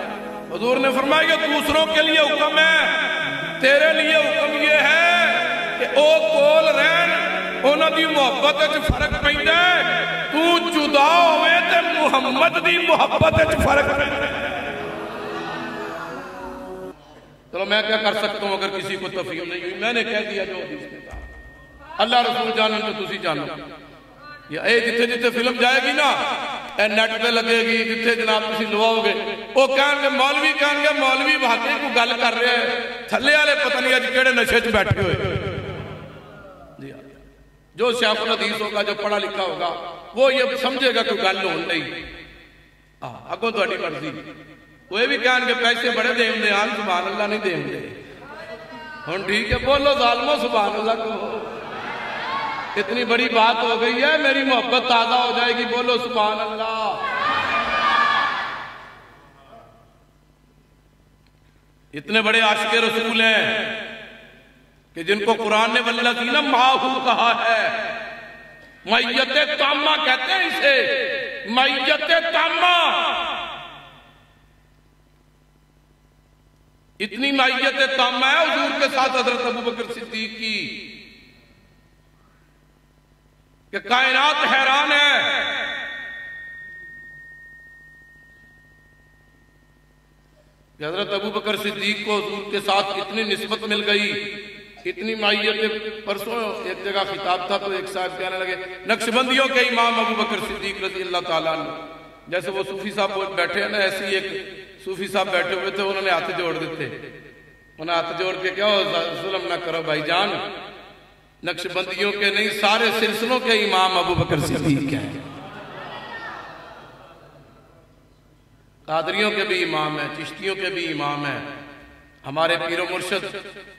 حضور نے فرمایا کہ دوسروں کے لیے حکم ہے، تیرے لیے حکم یہ ہے کہ او کول رہن، انہاں دی محبت وچ فرق پیندا ہے، تو جدا ہوئے تے محمد دی محبت وچ فرق پیندا ہے۔ چلو میں کیا کر سکتا ہوں اگر کسی کو تفہیم نہیں ہوئی، میں نے کہہ دیا جو حدیث میں تھا۔ اللہ رسول جانن تو تسی جانو، یا اے جتھے جتھے فلم جائے گی نا، اے نیٹ پہ لگے گی، جتھے جناب تسی لواؤ گے، وہ کہیں گے مولوی بھاگے کو گل کر رہے ہیں، تھلے والے پتہ نہیں اج کیڑے نشے چ بیٹھے ہوئے۔ جو شیخ الحدیث ہوگا، جو پڑھا لکھا ہوگا، وہ یہ سمجھے گا کہ گل ہون نہیں، اگوں تہاڈی مرضی۔ وہ یہ بھی کہیں گے پیسے بڑے دیں دے، آن سبحان اللہ نہیں دیں دے۔ ہن ٹھیک ہے، بولو ظالمو سبحان اللہ کو، اتنی بڑی بات ہو گئی ہے، میری محبت تازہ ہو جائے گی، بولو سبحان اللہ۔ اتنے بڑے عاشق رسول ہیں کہ جن کو قرآن نے والذین معہ کہا ہے، معیت تامہ کہتے ہیں اسے، معیت تامہ، اتنی معیت تامہ ہے حضور کے ساتھ حضرت ابو بکر صدیق کی کہ کائنات حیران ہے۔ کہ حضرت ابو بکر صدیق کو حضور کے ساتھ اتنی نسبت مل گئی، اتنی معیت۔ پرسوں ایک جگہ خطاب تھا تو ایک صاحب کہنے لگے نقش بندیوں کے امام ابو بکر صدیق رضی اللہ تعالیٰ عنہ، جیسے وہ صوفی صاحب بیٹھے ہیں نا، ایسی ایک صوفی صاحب بیٹھے ہوئے تھے، انہوں نے ہاتھ جوڑ دیتے، انہوں نے ہاتھ جوڑ کے کیا ظلم نہ کرو بھائی جان، نقش بندیوں کے نہیں سارے سلسلوں کے امام ابو بکر صدیق ہیں، قادریوں کے بھی امام ہیں، چشتیوں کے بھی امام ہیں، ہمارے پیر و مرشد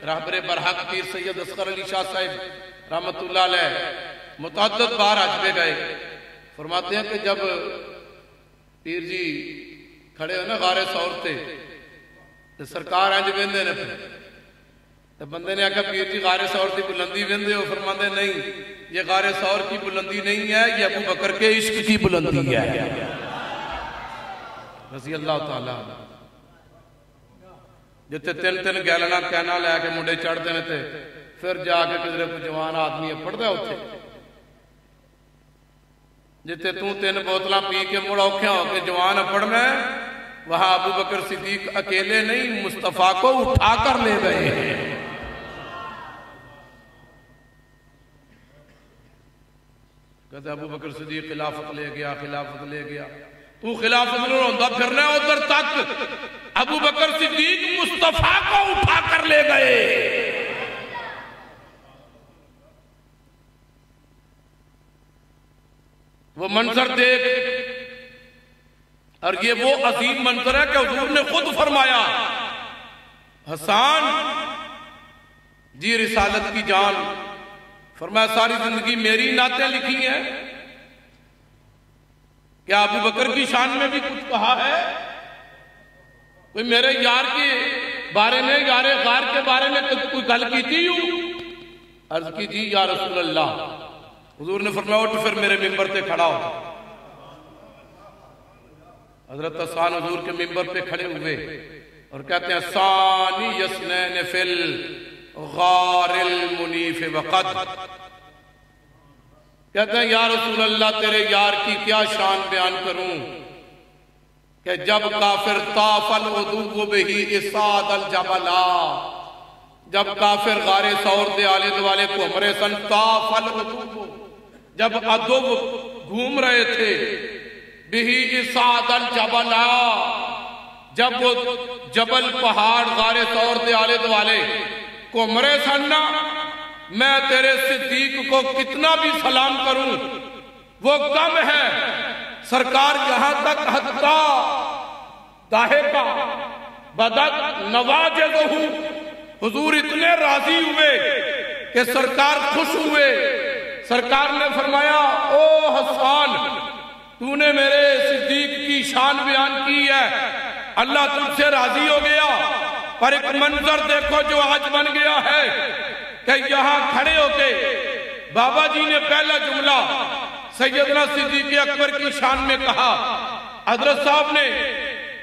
رہبر برحق پیر سید اصغر علی شاہ صاحب رحمت اللہ علیہ متعدد بار حج پہ گئے، فرماتے ہیں کہ جب پیر جی کھڑے ہو نا غار ثور تے تو سرکار انج ویندے نے تو بندے نے آکھا پیر جی غار ثور کی بلندی ویندے ہو؟ فرماتے نہیں، یہ غار ثور کی بلندی نہیں ہے، یہ ابو بکر کے عشق کی بلندی ہے رضی اللہ تعالیٰ۔ جتے تین تین گیلنا کہنا لے کے منڈے چڑھ دینے تھے، پھر جا کے کدھرے کوئی جوان آدمی پڑھ دے ہوتے، جتے تو تین بوتلاں پی کے مڑا اوکھیاں ہو کے جوان پڑھنا ہے، وہاں ابو بکر صدیق اکیلے نہیں مصطفیٰ کو اٹھا کر لے گئے ہیں۔ کہتے ابو بکر صدیق خلافت لے گیا، خلافت لے گیا، تو خلافت میں ہوندہ پھرنا ہے ادھر تک، ابو بکر صدیق مصطفیٰ کو اٹھا کر لے گئے۔ وہ منظر دیکھ، اور یہ وہ عظیم منظر ہے کہ حضور نے خود فرمایا، حسان جی رسالت کی جان، فرمایا ساری زندگی میری نعتیں لکھی ہیں، کیا ابو بکر کی شان میں بھی کچھ کہا ہے؟ کوئی میرے یار کے بارے میں، یار غار کے بارے میں کوئی گل کیتی ہوں؟ عرض کی جی یا رسول اللہ۔ حضور نے فرمایا اٹھ پھر میرے ممبر پہ کھڑا ہو۔ حضرت حسان حضور کے ممبر پہ کھڑے ہوئے اور کہتے ہیں ثانی یسنین فی الغار المنیف وقد، کہتے ہیں یا رسول اللہ تیرے یار کی کیا شان بیان کروں کہ جب کافر طاف العدو بہی اسعاد الجبلا، جب کافر غار ثور دے آلے دوالے کو ہمرے سن طاف العدو، جب عدو گھوم رہے تھے بہی اسعاد الجبلا، جب وہ جبل پہاڑ غار ثور دے آلے دوالے کو ہمرے سن نا، میں تیرے صدیق کو کتنا بھی سلام کروں وہ کم ہے۔ سرکار یہاں تک حتی داہکا بدت نواجدہ، حضور اتنے راضی ہوئے کہ سرکار خوش ہوئے۔ سرکار نے فرمایا او حسان، تو نے میرے صدیق کی شان بیان کی ہے، اللہ تجھ سے راضی ہو گیا، پر ایک منظر دیکھو جو آج بن گیا ہے کہ یہاں کھڑے ہو کے بابا جی نے پہلا جملہ سیدنا صدیق اکبر کی شان میں کہا، حضرت صاحب نے،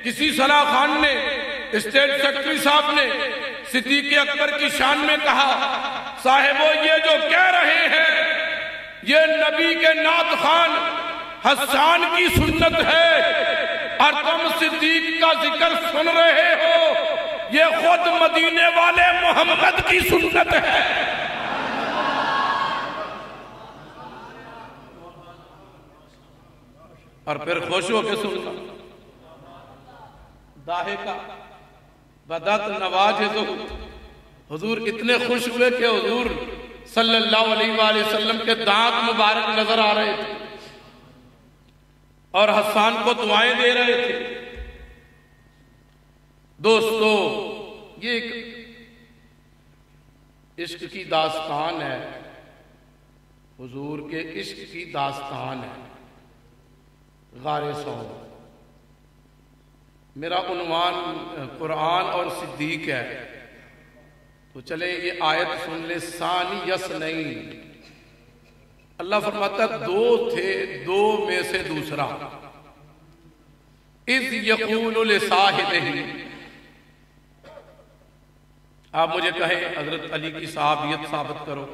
کسی صلاح خان نے، اسٹیٹ سیکٹری صاحب نے صدیق اکبر کی شان میں کہا، صاحبو یہ جو کہہ رہے ہیں یہ نبی کے نعت خوان حسان کی سنت ہے، اور تم صدیق کا ذکر سن رہے ہو، یہ خود مدینے والے محمد کی سنت ہے۔ اور پھر خوش ہو کے سننا، داہکا بدت نواجدہ، حضور اتنے خوش ہوئے کہ حضور صلی اللہ علیہ وآلہ وسلم کے دانت مبارک نظر آ رہے تھے اور حسان کو دعائیں دے رہے تھے۔ دوستو یہ ایک عشق کی داستان ہے، حضور کے عشق کی داستان ہے، غار ثور۔ میرا عنوان قرآن اور صدیق ہے، تو چلے یہ آیت سن لے، ثانی یسنین، اللہ فرماتا ہے دو تھے، دو میں سے دوسرا، اذ یقول لصاحبہ، آپ مجھے کہیں حضرت علی کی صحابیت ثابت کرو،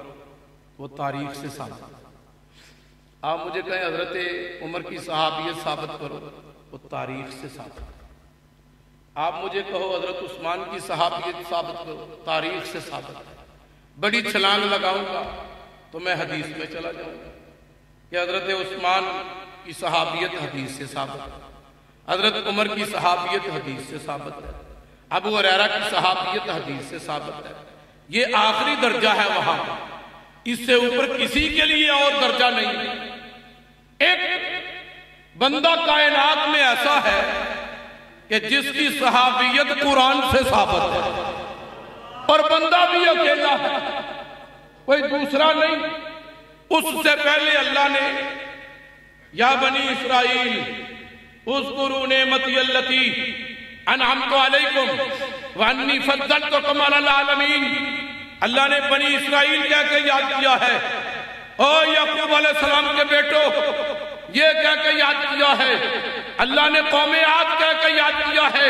وہ تاریخ سے ثابت، آپ مجھے کہیں حضرت عمر کی صحابیت ثابت کرو، وہ تاریخ سے ثابت، آپ مجھے کہو حضرت عثمان کی صحابیت ثابت کرو، تاریخ سے ثابت، بڑی چھلانگ لگاؤں گا تو میں حدیث میں چلا جاؤں گا کہ حضرت عثمان کی صحابیت حدیث سے ثابت ہے، حضرت عمر کی صحابیت حدیث سے ثابت ہے، ابو ہریرہ کی صحابیت حدیث سے ثابت ہے۔ یہ آخری درجہ ہے وہاں، اس سے اوپر کسی کے لیے اور درجہ نہیں۔ ایک بندہ کائنات میں ایسا ہے کہ جس کی صحابیت قرآن سے ثابت ہے، اور بندہ بھی اکیلا ہے، کوئی دوسرا نہیں۔ اس سے پہلے اللہ نے یا بنی اسرائیل اذکروا نعمتی اللتی انعمت علیکم وانی فضلتکم علی العالمین، اللہ نے بنی اسرائیل کہہ کے یاد کیا ہے، او یعقوب علیہ السلام کے بیٹو یہ کہہ کے یاد کیا ہے، اللہ نے قوم عاد کہہ کے یاد کیا ہے،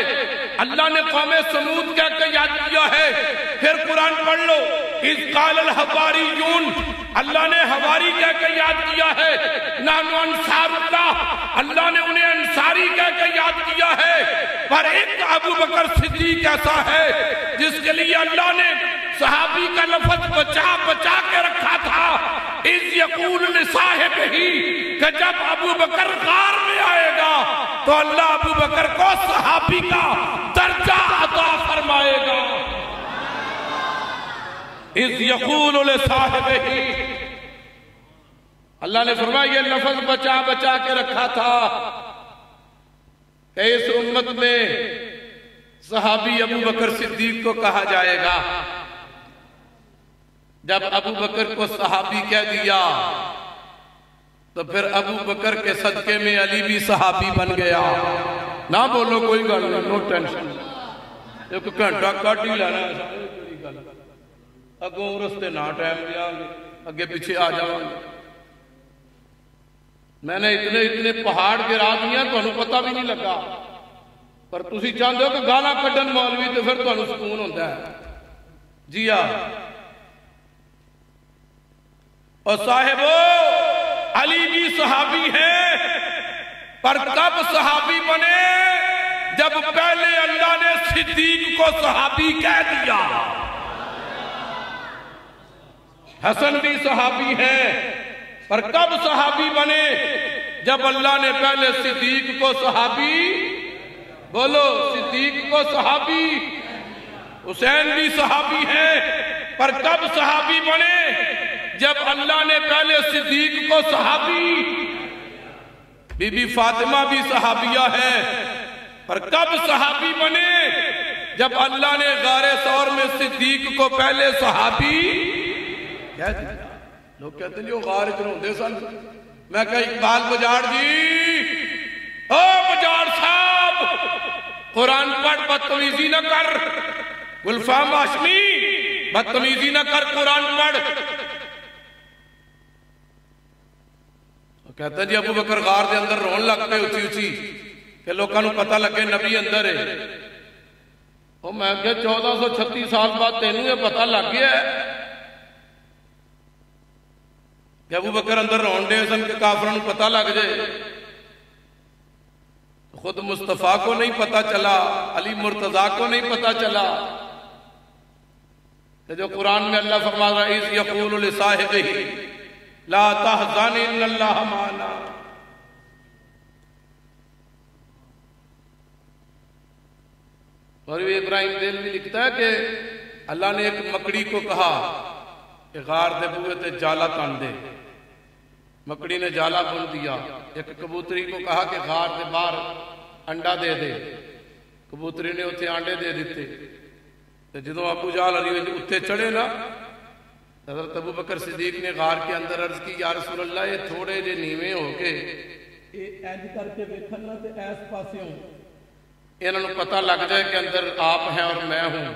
اللہ نے قوم سمود کہہ کے یاد کیا ہے۔ پھر قرآن پڑھ لو، اذ قال الحواریون، اللہ نے حواری کہہ کے یاد کیا ہے، نحن انصار اللہ، اللہ نے انہیں انصاری کہہ کے یاد کیا ہے۔ پر ایک ابو بکر صدیق ایسا ہے جس کے لیے اللہ نے صحابی کا لفظ بچا بچا کے رکھا تھا، اذ یقول لصاحبہ، کہ جب ابو بکر غار میں آئے گا تو اللہ ابو بکر کو صحابی کا درجہ عطا فرمائے گا۔ اذ یقول لصاحبہ، اللہ نے فرمایا یہ لفظ بچا بچا کے رکھا تھا کہ اس امت میں صحابی ابو بکر صدیق کو کہا جائے گا۔ جب ابو بکر کو صحابی کہہ دیا تو پھر ابو بکر کے صدقے میں علی بھی صحابی بن گیا۔ نہ بولو کوئی گل نہیں، نو ٹینشن، ایک گھنٹہ کٹ ہی لینا ہے، اگوں رستے نہ ٹائم دیا گے، اگے پیچھے آ جاؤں گے۔ میں نے اتنے پہاڑ گرا دیا تو انہوں پتہ بھی نہیں لگا، پر تسی چاہتے ہو کہ گالا کڈن مولوی تو پھر تو انہوں سکون ہوتا ہے۔ جی ہاں، اور صاحبو علی بھی صحابی ہے، پر کب صحابی بنے؟ جب پہلے اللہ نے صدیق کو صحابی کہہ دیا۔ حسن بھی صحابی ہے، پر کب صحابی بنے؟ جب اللہ نے پہلے صدیق کو صحابی، بولو صدیق کو صحابی۔ حسین بھی صحابی ہے، پر کب صحابی بنے؟ جب اللہ نے پہلے صدیق کو صحابی۔ بی بی فاطمہ بھی صحابیہ ہے، پر کب صحابی بنے؟ جب اللہ نے غار ثور میں صدیق کو پہلے صحابی کہہ دیا۔ لوگ کہتے ہیں جو غار اتنے ہوندے سن، میں کہا اقبال بجاڑ جی، او بجاڑ صاحب قرآن پڑھ، بدتمیزی نہ کر، گلفام ہاشمی بدتمیزی نہ کر، قرآن پڑھ۔ کہتا ہے جی ابو بکر غار دے اندر رون لگ پہ اچھی اچھی کہ لوگوں کو پتہ لگے نبی اندر ہے۔ اور میں کہ 1436 سال بعد تینوں یہ پتہ لگ گیا ہے کہ ابو بکر اندر رون دے سن کے کافروں کو پتہ لگ جائے۔ خود مصطفیٰ کو نہیں پتہ چلا، علی مرتضیٰ کو نہیں پتہ چلا کہ جو قرآن میں اللہ فرما رہا ہے اذ یقول لصاحبہ لا تحزن ان اللہ معنا۔ اور ابراہیم دہلوی لکھتا ہے کہ اللہ نے ایک مکڑی کو کہا کہ غار دے بوئے تے جالا تن دے، مکڑی نے جالا بن دیا۔ ایک کبوتری کو کہا کہ غار دے باہر انڈا دے دے، کبوتری نے اتنے آنڈے دے دیتے۔ جدوں ابو جہل علی اتنے چڑھے نا، حضرت ابو بکر صدیق نے غار کے اندر عرض کی یا رسول اللہ یہ تھوڑے جے نیویں ہو کے اینج کر کے ویکھن نا تے ایس پاسے ہوں، انہوں نے پتہ لگ جائے کہ اندر آپ ہیں اور میں ہوں۔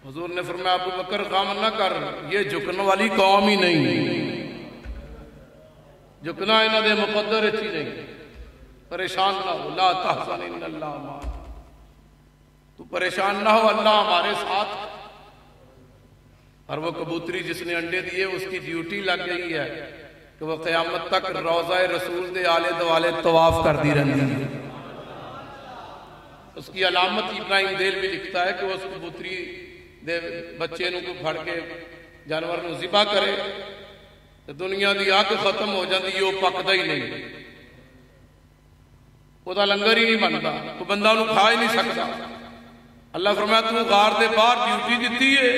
حضور نے فرمایا ابو بکر غم نہ کر، یہ جھکن والی قوم ہی نہیں، جھکنا انہوں نے مقدر اچھی نہیں، پریشان نہ ہو، لا تحزن ان اللہ معنا، تو پریشان نہ ہو، اللہ ہمارے ساتھ۔ اور وہ کبوتری جس نے انڈے دیے اس کی ڈیوٹی لگ گئی ہے کہ وہ قیامت تک روضہ رسول دے آلے دوالے طواف کر دی رہی ہے۔ اس کی علامت ابراہیم دہلوی لکھتا ہے کہ وہ اس کبوتری دے بچے نو کو پھڑ کے جانور نو ذبح کرے تو دنیا دی آگ ختم ہو جاتی ہے، وہ پکدا ہی نہیں، وہ دا لنگر ہی نہیں بنتا، وہ بندہ انہوں کھا ہی نہیں سکتا۔ اللہ فرمایا تو غار دے باہر ڈیوٹی دیتی ہے،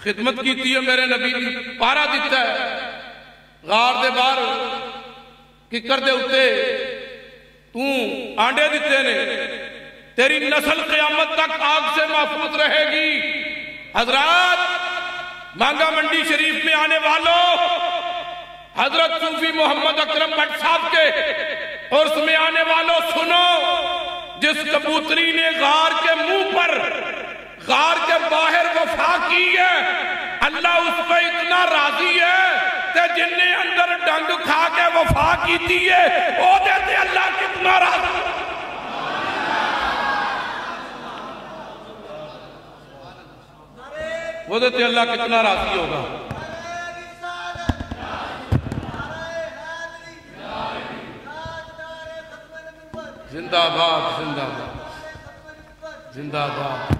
خدمت کیتی ہے، میرے نبی کی پارا دیتا ہے، غار دے باہر ککر دے اتے تو آنڈے دیتے نے، تیری نسل قیامت تک آگ سے محفوظ رہے گی۔ حضرات مانگا منڈی شریف میں آنے والوں، حضرت صوفی محمد اکرم بٹ صاحب کے عرس میں آنے والوں سنو، جس کبوتری نے غار کے منہ پر، غار کے باہر وفا کی ہے، اللہ اس پہ اتنا راضی ہے کہ جن نے اندر ڈنگ کھا کے وفا کی تھی ہے وہ دیتے اللہ کتنا راضی ہے۔ وہ دیتے اللہ کتنا راضی ہوگا۔ زندہ باد، زندہ باد، زندہ باد۔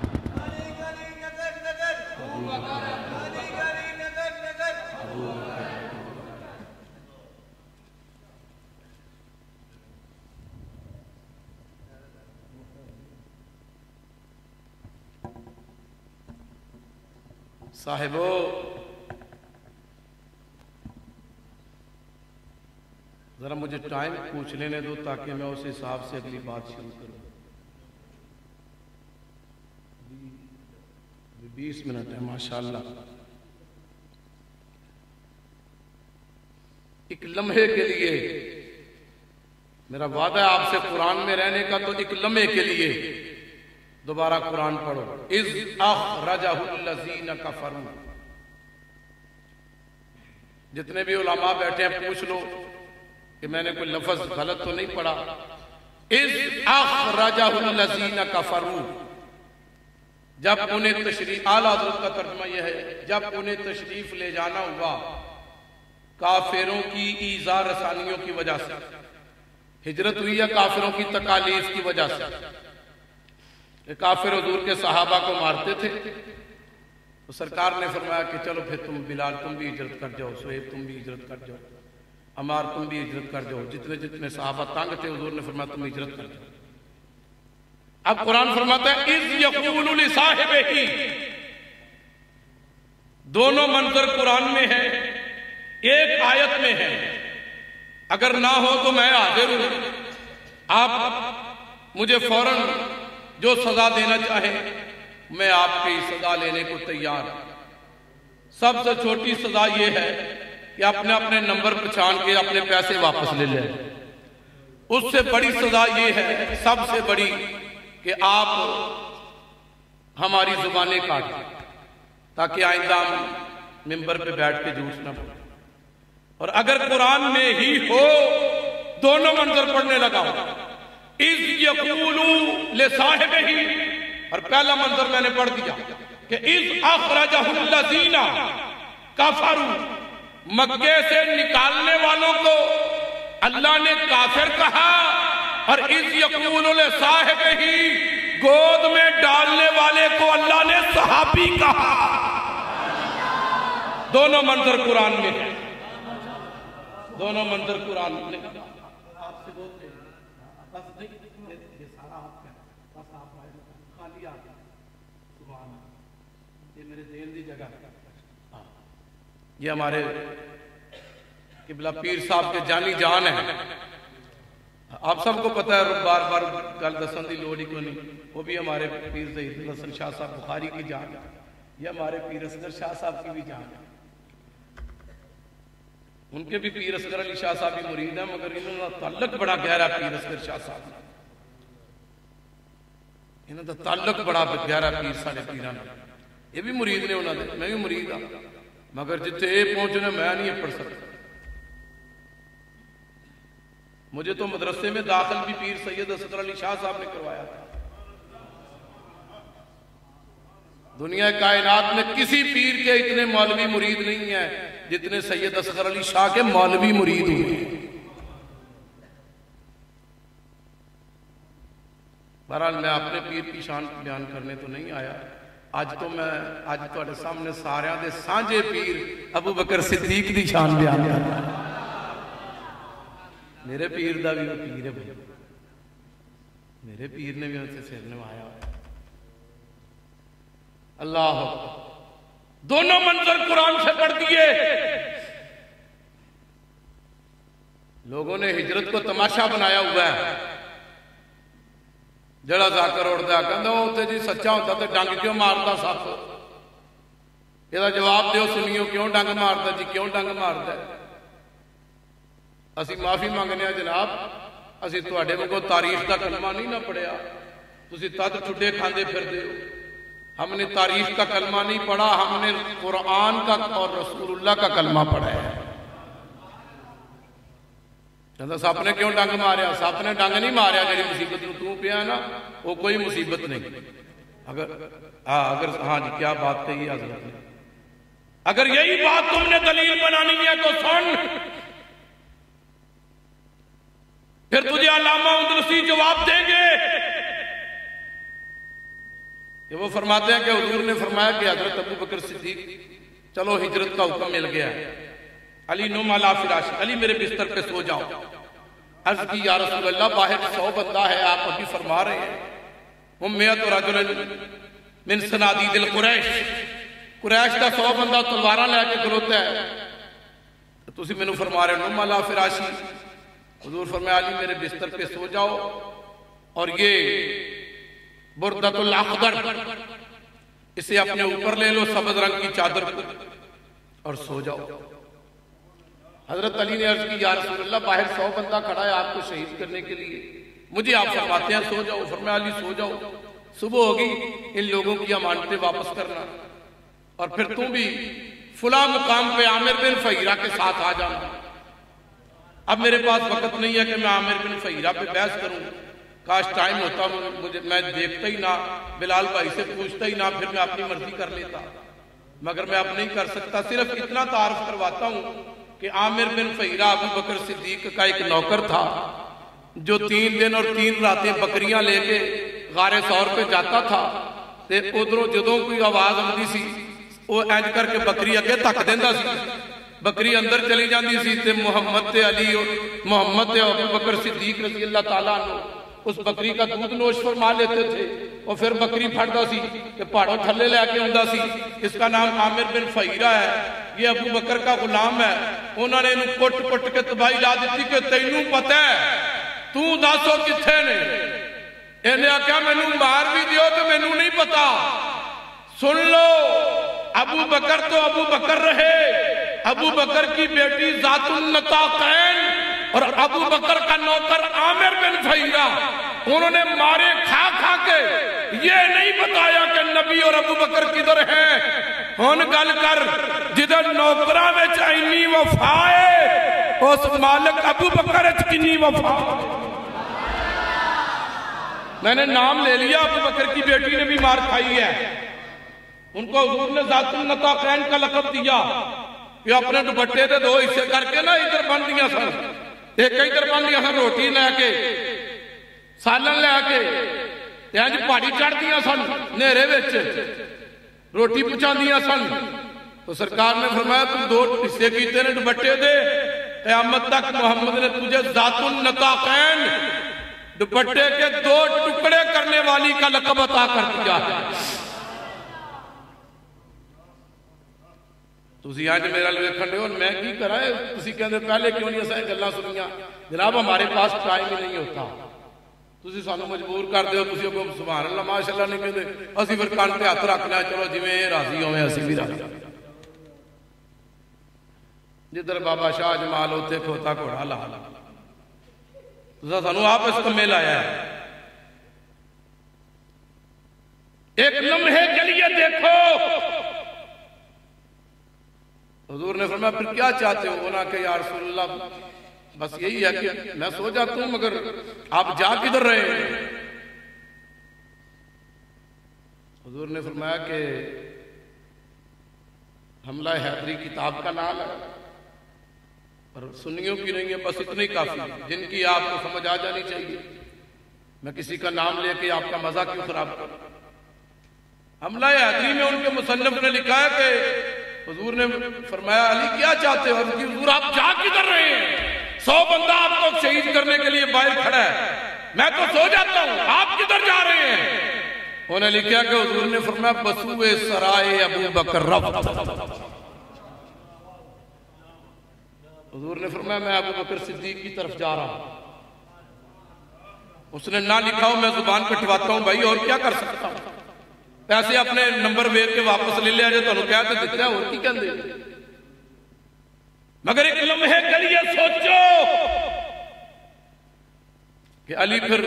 صاحبو ذرا مجھے ٹائم پوچھ لینے دو تاکہ میں اس حساب سے اگلی بات شروع کروں۔ 20 منٹ ہے ماشاءاللہ۔ ایک لمحے کے لیے میرا وعدہ ہے آپ سے قرآن میں رہنے کا، تو ایک لمحے کے لیے دوبارہ قرآن پڑھو۔ اذ اخرجہ الذین کفروا۔ جتنے بھی علماء بیٹھے ہیں پوچھ لو کہ میں نے کوئی لفظ غلط تو نہیں پڑھا۔ اذ اخرجہ الذین کفروا، جب انہیں تشریف، اعلیٰ حضرت کا ترجمہ یہ ہے، جب انہیں تشریف لے جانا ہوا کافروں کی ایذا رسانیوں کی وجہ سے، ہجرت ہوئی ہے کافروں کی تکالیف کی وجہ سے، کہ کافر حضور کے صحابہ کو مارتے تھے، تو سرکار نے فرمایا کہ چلو پھر تم بلال تم بھی ہجرت کر جاؤ، سہیب تم بھی ہجرت کر جاؤ، عمار تم بھی ہجرت کر جاؤ۔ جتنے جتنے صحابہ تنگ تھے حضور نے فرمایا تم ہجرت کر جاؤ۔ اب قرآن فرماتا ہے اذ یقول لصاحبہ، دونوں منظر قرآن میں ہے، ایک آیت میں ہے، اگر نہ ہو تو میں حاضر ہوں، آپ مجھے فوراً جو سزا دینا چاہیں میں آپ کی سزا لینے کو تیار ہوں۔ سب سے چھوٹی سزا یہ ہے کہ اپنے اپنے نمبر پہچان کے اپنے پیسے واپس لے لیں۔ اس سے بڑی سزا یہ ہے، سب سے بڑی، کہ آپ ہماری زبانیں کاٹیں تاکہ آئندہ ممبر پہ بیٹھ کے جھوٹ نہ بولیں۔ اور اگر قرآن میں ہی ہو دونوں منظر پڑھنے لگا ہو، اذ یقول لصاحبہ، اور پہلا منظر میں نے پڑھ دیا کہ اذ اخرجہ الذین کفروا، مکے سے نکالنے والوں کو اللہ نے کافر کہا، اور اذ یقول لصاحبہ، گود میں ڈالنے والے کو اللہ نے صحابی کہا۔ دونوں منظر قرآن میں ہیں، دونوں منظر قرآن میں ہیں۔ آپ سے بولتے ہیں بس نہیں، یہ سارا آپ کا بس آپ آئے خالی آ گیا، سبحان اللہ، یہ میرے ذہن دی جگہ ہے۔ یہ ہمارے قبلہ پیر صاحب کے جانی جان ہیں، آپ سب کو پتہ ہے، بار بار گل دسن دی لوڑ ہی کو نہیں، وہ بھی ہمارے پیر ظہیر الحسن شاہ صاحب بخاری کی جان ہے، یہ ہمارے پیر اصغر شاہ صاحب کی بھی جان ہے۔ ان کے بھی پیر اصغر علی شاہ صاحب بھی مرید ہیں، مگر انہوں نے تعلق بڑا گہرا پیر اصغر شاہ صاحب، انہوں نے تعلق بڑا گہرا پیر سارے پیران، یہ بھی مرید نے انہوں نے، میں بھی مرید ہوں، مگر جتے یہ پہنچنے میں نہیں پڑھ سکتا۔ مجھے تو مدرسے میں داخل بھی پیر سید اصغر علی شاہ صاحب نے کروایا تھا۔ دنیا کائنات میں کسی پیر کے اتنے مولوی مرید نہیں ہیں جتنے سید اصغر علی شاہ کے مولوی مرید ہوئے۔ بہرحال میں اپنے پیر کی شان بیان کرنے تو نہیں آیا، آج تواڈے سامنے ساریاں دے سانجے پیر ابو بکر صدیق دی شان بیان کر رہا ہے۔ میرے پیر دا بھی وہ پیر ہے بھائی، میرے پیر نے بھی ان سے سر نوایا ہوا ہے۔ اللہ دونوں منظر قرآن سے پڑھ دیے۔ لوگوں نے ہجرت کو تماشا بنایا ہوا ہے، جڑا ذاکر اڑتا ہے کہندا اوتے جی سچا ہوتا تے ڈنگ کیوں مارتا سپ، یہ جواب دیو سنیو کیوں ڈنگ مارتا جی کیوں ڈنگ مارتا ہے؟ اسی معافی مانگنے ہیں جناب، اسی تواڈے وانگوں تاریخ کا کلمہ نہیں نہ پڑھیا، تسی تد ٹھڈے کھاندے پھر دے ہو۔ ہم نے تاریخ کا کلمہ نہیں پڑھا، ہم نے قرآن کا اور رسول اللہ کا کلمہ پڑھا ہے۔ کہتا سپ نے کیوں ڈنگ ماریا؟ سپ نے ڈنگ نہیں ماریا، جڑی مصیبت نو تو پیا نا وہ کوئی مصیبت نہیں۔ اگر ہاں جی کیا بات کہی حضرت نے، اگر یہی بات تم نے دلیل بنانی ہے تو سن، پھر تجھے علامہ اندلسی جواب دیں گے کہ وہ فرماتے ہیں کہ حضور نے فرمایا کہ حضرت ابو بکر صدیق چلو ہجرت کا حکم مل گیا ہے، علی نم علی فراشی، علی میرے بستر پہ سو جاؤ۔ عرض کی یا رسول اللہ باہر 100 بندہ ہے، آپ ابھی فرما رہے ہیں امیت رجل من صنادید القریش، قریش کا 100 بندہ تلواراں لے کے کھلوتا ہے، تو تسی مینوں فرما رہے نم علی فراشی۔ حضور فرمایا علی میرے بستر پہ سو جاؤ، اور یہ بردۃ الاخضر اسے اپنے اوپر لے لو، سبز رنگ کی چادر کو، اور سو جاؤ۔ حضرت علی نے عرض کی یا رسول اللہ باہر 100 بندہ کھڑا ہے آپ کو شہید کرنے کے لیے، مجھے آپ فرماتے ہیں سو جاؤ۔ فرمایا علی سو جاؤ، صبح ہوگی ان لوگوں کی امانتیں واپس کرنا، اور پھر تم بھی فلاں مقام پہ عامر بن فہیرہ کے ساتھ آ جانا۔ اب میرے پاس وقت نہیں ہے کہ میں عامر بن فہیرہ پہ بحث کروں، کاش ٹائم ہوتا مجھے، میں دیکھتا ہی نہ، بلال بھائی سے پوچھتا ہی نہ، پھر میں اپنی مرضی کر لیتا، مگر میں اب نہیں کر سکتا۔ صرف اتنا تعارف کرواتا ہوں کہ عامر بن فہیرہ ابو بکر صدیق کا ایک نوکر تھا جو 3 دن اور 3 راتیں بکریاں لے کے غار ثور پہ جاتا تھا، تے ادھروں جدوں کوئی آواز آندی سی وہ اینج کر کے بکری اگے تک دیندا سی، بکری اندر چلی جاندی سی تے محمد تے علی اور محمد تے ابو بکر صدیق رضی اللہ تعالیٰ عنہ اس بکری کا دودھ نوش فرما لیتے تھے، اور پھر بکری پھڑتا سی کہ پہاڑوں تھلے لے کے ہوندا سی۔ اس کا نام عامر بن فہیرہ ہے، یہ ابو بکر کا غلام ہے۔ انہوں نے انہوں کٹ کٹ کے تباہی لا دیتی کہ تینوں پتہ ہے تو داسو کتھے نے؟ انہیں آکھیا مینوں مار بھی دیو تو مینوں نہیں پتا، سن لو ابو بکر تو ابو بکر رہے، ابو بکر کی بیٹی ذات النطاقین اور ابو بکر کا نوکر عامر بن فہیرہ، انہوں نے مارے کھا کھا کے یہ نہیں بتایا کہ نبی اور ابو بکر کدھر ہیں۔ ہن گل کر جدھر نوکراں وچ اینی وفا ہے، اس مالک ابو بکر وچ کنی وفا۔ میں نے نام لے لیا، ابو بکر کی بیٹی نے بھی مار کھائی ہے، ان کو حضور نے ذات النطاقین کا لقب دیا، یہ اپنے دوپٹے دے 2 حصے کر کے نا ادھر بن دیا سن، ایک ادھر بن دیا سن روٹی لے کے سالن لے کے، انج پہاڑی چڑھ دیا سن نیرے وچ روٹی پہنچا دیا سن۔ تو سرکار نے فرمایا تم 2 حصے کیتے نے دوپٹے دے، قیامت تک محمد نے تجھے ذات النطاقین دوپٹے کے 2 ٹکڑے کرنے والی کا لقب عطا کر دیا ہے۔ تسی آج میرا لئے کھڑے ہو، میں کی کرا ہے، تسی کہنے پہلے کیوں نہیں ایسا گلہ سنیاں؟ جناب ہمارے پاس ٹائم ہی نہیں ہوتا، تسی سانو مجبور کر دے ہو، تسی کو سبحان اللہ ماشاءاللہ نہیں کہتے، اسی پھر کان پہ ہاتھ رکھنا ہے، چلو جی میں راضی ہوئے اسی بھی راضی۔ جدھر بابا شاہ جمال ہوتے کھوتا گھوڑا لال، تسا سانو آپ اس کمے لایا ہے۔ ایک لمحے کے لیے دیکھو، حضور نے فرمایا پھر کیا چاہتے ہو؟ انہوں نے کہا یا رسول اللہ بس یہی ہے کہ میں سو جاتا ہوں، مگر آپ جا کدھر رہے ہیں؟ حضور نے فرمایا کہ حملہ حیدری کتاب کا نام ہے، اور سنیوں کی نہیں ہے، بس اتنی کافی جن کی آپ کو سمجھ آ جانی چاہیے، میں کسی کا نام لے کے آپ کا مزہ کیوں خراب کروں؟ حملہ حیدری میں ان کے مصنف نے لکھا ہے کہ حضور نے فرمایا علی کیا چاہتے ہو؟ حضور آپ جا کدھر رہے ہیں؟ 100 بندہ آپ کو شہید کرنے کے لیے باہر کھڑا ہے، میں تو سو جاتا ہوں، آپ کدھر جا رہے ہیں؟ انہوں نے لکھا کہ حضور نے فرمایا بسوئے سرائے ابو بکر رفت۔ حضور نے فرمایا میں ابو بکر صدیق کی طرف جا رہا ہوں۔ اس نے نہ لکھا ہو، میں زبان کٹواتا ہوں بھائی، اور کیا کر سکتا ہوں؟ پیسے اپنے نمبر ویک کے واپس لے لیا جو تمہیں کہتے دیتے ہیں اور کی کہندے مگر ایک لمحے کے لیے سوچو کہ علی پھر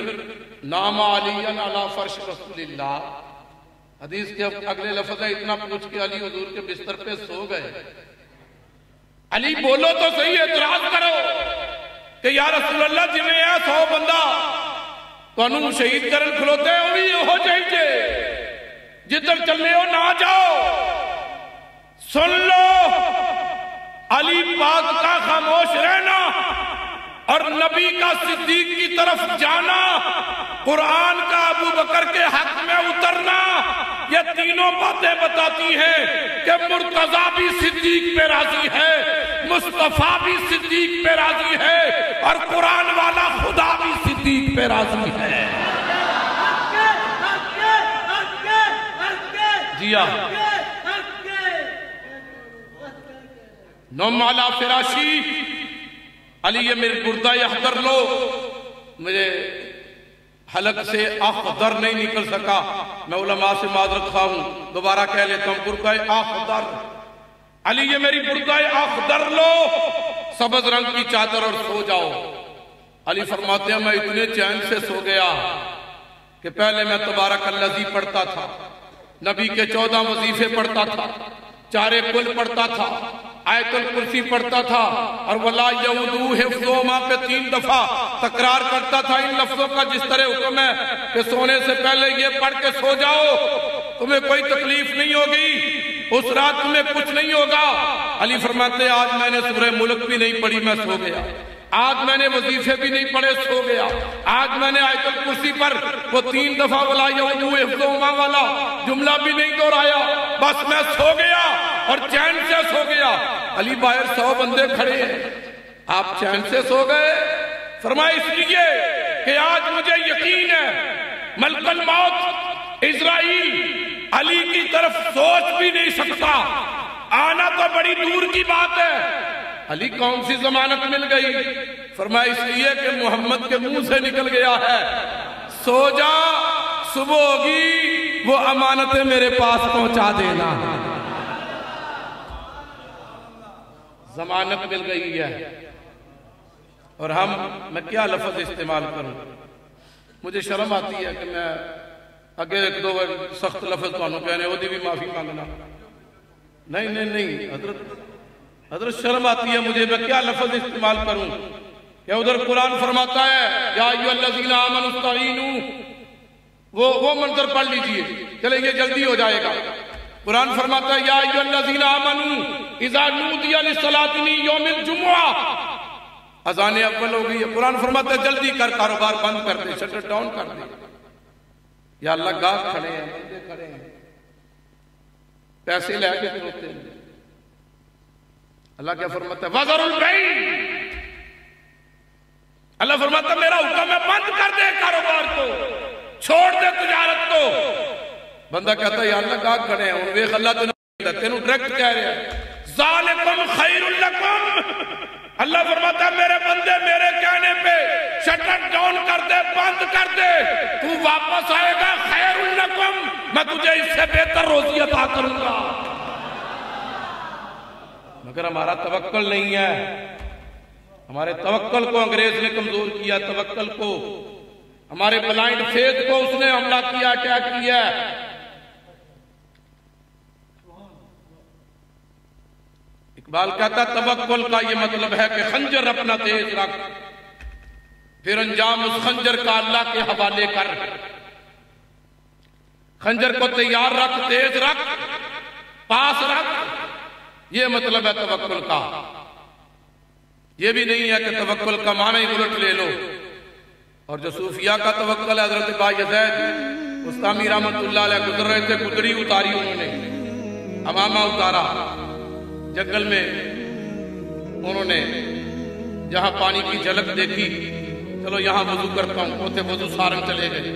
نام علی علی فرش رسول اللہ، حدیث کے اگلے لفظ ہے اتنا پوچھ کے علی حضور کے بستر پہ سو گئے. علی بولو تو صحیح، اعتراض کرو کہ یا رسول اللہ جی میں 100 بندہ تانوں شہید کرن کھلوتے ہو بھی ہو چاہیے، جدھر چلے ہو نہ جاؤ. سن لو علی پاک کا خاموش رہنا اور نبی کا صدیق کی طرف جانا، قرآن کا ابو بکر کے حق میں اترنا، یہ تینوں باتیں بتاتی ہیں کہ مرتضیٰ بھی صدیق پہ راضی ہے، مصطفیٰ بھی صدیق پہ راضی ہے، اور قرآن والا خدا بھی صدیق پہ راضی ہے. جیا نوم علی فراشی، علی یہ میرے گردہ اخضر لو، مجھے حلق سے اخضر نہیں نکل سکا، میں علماء سے معذرت خواہ ہوں، دوبارہ کہہ لیتا ہوں گردہ اخضر. علی یہ میری گردہ اخضر لو، سبز رنگ کی چادر اور سو جاؤ. علی فرماتے ہیں میں اتنے چین سے سو گیا کہ پہلے میں تبارک الذی پڑھتا تھا، نبی کے 14 وظیفے پڑھتا تھا، 4 کل پڑھتا تھا، آیت الکرسی پڑھتا تھا، اور وَلَا يَعُودُهُ حِفْظُهُمَا پہ 3 دفعہ تکرار کرتا تھا ان لفظوں کا جس طرح حکم ہے کہ سونے سے پہلے یہ پڑھ کے سو جاؤ، تمہیں کوئی تکلیف نہیں ہوگی، اس رات تمہیں کچھ نہیں ہوگا. علی فرماتے ہیں آج میں نے سورہ ملک بھی نہیں پڑھی، میں سو گیا. آج میں نے وظیفے بھی نہیں پڑھے، سو گیا. آج میں نے آیت الکرسی پر وہ 3 دفعہ وَلَا يَعُودُهُ حِفْظُهُمَا والا جملہ بھی نہیں دہرایا، بس میں سو گیا اور چین سے سو گیا. علی باہر 100 بندے کھڑے ہیں، آپ چین سے سو گئے؟ فرمایا اس لیے کہ آج مجھے یقین ہے ملک الموت اسرائیل علی کی طرف سوچ بھی نہیں سکتا، آنا تو بڑی دور کی بات ہے. علی کون سی ضمانت مل گئی؟ فرمایا اس لیے کہ محمد کے منہ سے نکل گیا ہے سو جا، صبح ہوگی وہ امانتیں میرے پاس پہنچا دینا. ضمانت مل گئی ہے. اور میں کیا لفظ استعمال کروں، مجھے شرم آتی ہے کہ میں اگر 1-2 سخت لفظ تانوں کہنے وہ دی بھی معافی مانگنا. نہیں حضرت شرم آتی ہے مجھے، میں کیا لفظ استعمال کروں کہ ادھر قرآن فرماتا ہے یا ایھا الذین آمنوا استعینوا، وہ منظر پڑھ لیجئے، چلے یہ جلدی ہو جائے گا. قرآن فرماتا ہے یا ایھا الذین آمنوا اذا نودی للصلاۃ من یوم الجمعہ، اذان اول ہو گئی ہے. قرآن فرماتا ہے جلدی کر، کاروبار بند کر دے، شٹر ڈاؤن کر دے. یا اللہ گاہک کھڑے ہیں، بندے کھڑے ہیں، پیسے لے کے کھلوتے ہیں. اللہ کیا فرماتا ہے وَذَرُوا الْبَيْعَ، اللہ فرماتا ہے میرا حکم ہے بند کر دے کاروبار کو، چھوڑ دے تجارت کو. بندہ کہتا ہے یا اللہ گاہک کھڑے ہیں، انہوں ویخ اللہ تو نہیں تینوں ڈائریکٹ کہہ رہے ہیں ذَالِكُمْ خَيْرٌ لَكُمْ. اللہ فرماتا ہے میرے بندے میرے کہنے پہ شٹر ڈاؤن کر دے، بند کر دے، تو واپس آئے گا خیر لکم، میں تجھے اس سے بہتر روزی عطا کروں گا. مگر ہمارا توکل نہیں ہے، ہمارے توکل کو انگریز نے کمزور کیا، توکل کو، ہمارے بلائنڈ فیتھ کو اس نے حملہ کیا، اٹیک کیا. اقبال کہتا توکل کا یہ مطلب ہے کہ خنجر اپنا تیز رکھ، پھر انجام اس خنجر کا اللہ کے حوالے کر. خنجر کو تیار رکھ، تیز رکھ، پاس رکھ، یہ مطلب ہے توکل کا. یہ بھی نہیں ہے کہ توکل کا معنی ہی الٹ لے لو. اور جو صوفیاء کا توکل ہے، حضرت با یزید بستامی رحمت اللہ علیہ گزر رہے تھے، گدڑی اتاری انہوں نے، امامہ اتارا جنگل میں. انہوں نے جہاں پانی کی جھلک دیکھی، چلو یہاں وضو کرتا ہوں، وہ تھے وضو سارن چلے گئے.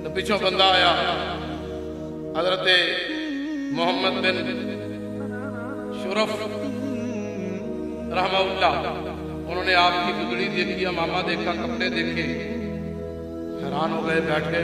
تو پیچھوں بندہ آیا، حضرت محمد بن شرف رحمہ اللہ، انہوں نے آپ کی گدڑی دیکھی، امامہ دیکھا، کپڑے دیکھے، حیران ہو گئے، بیٹھ گئے.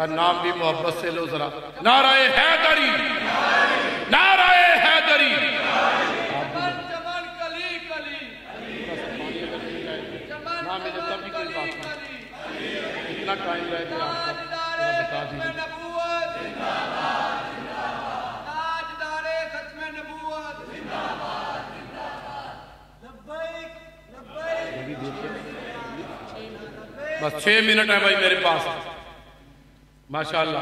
کا نام بھی محبت سے لو ذرا. نعرہ حیدری، نعرہ حیدری. اتنا ٹائم رہ گیا آپ کا بتا دیجیے. بس 6 منٹ ہے بھائی میرے پاس. ماشاءاللہ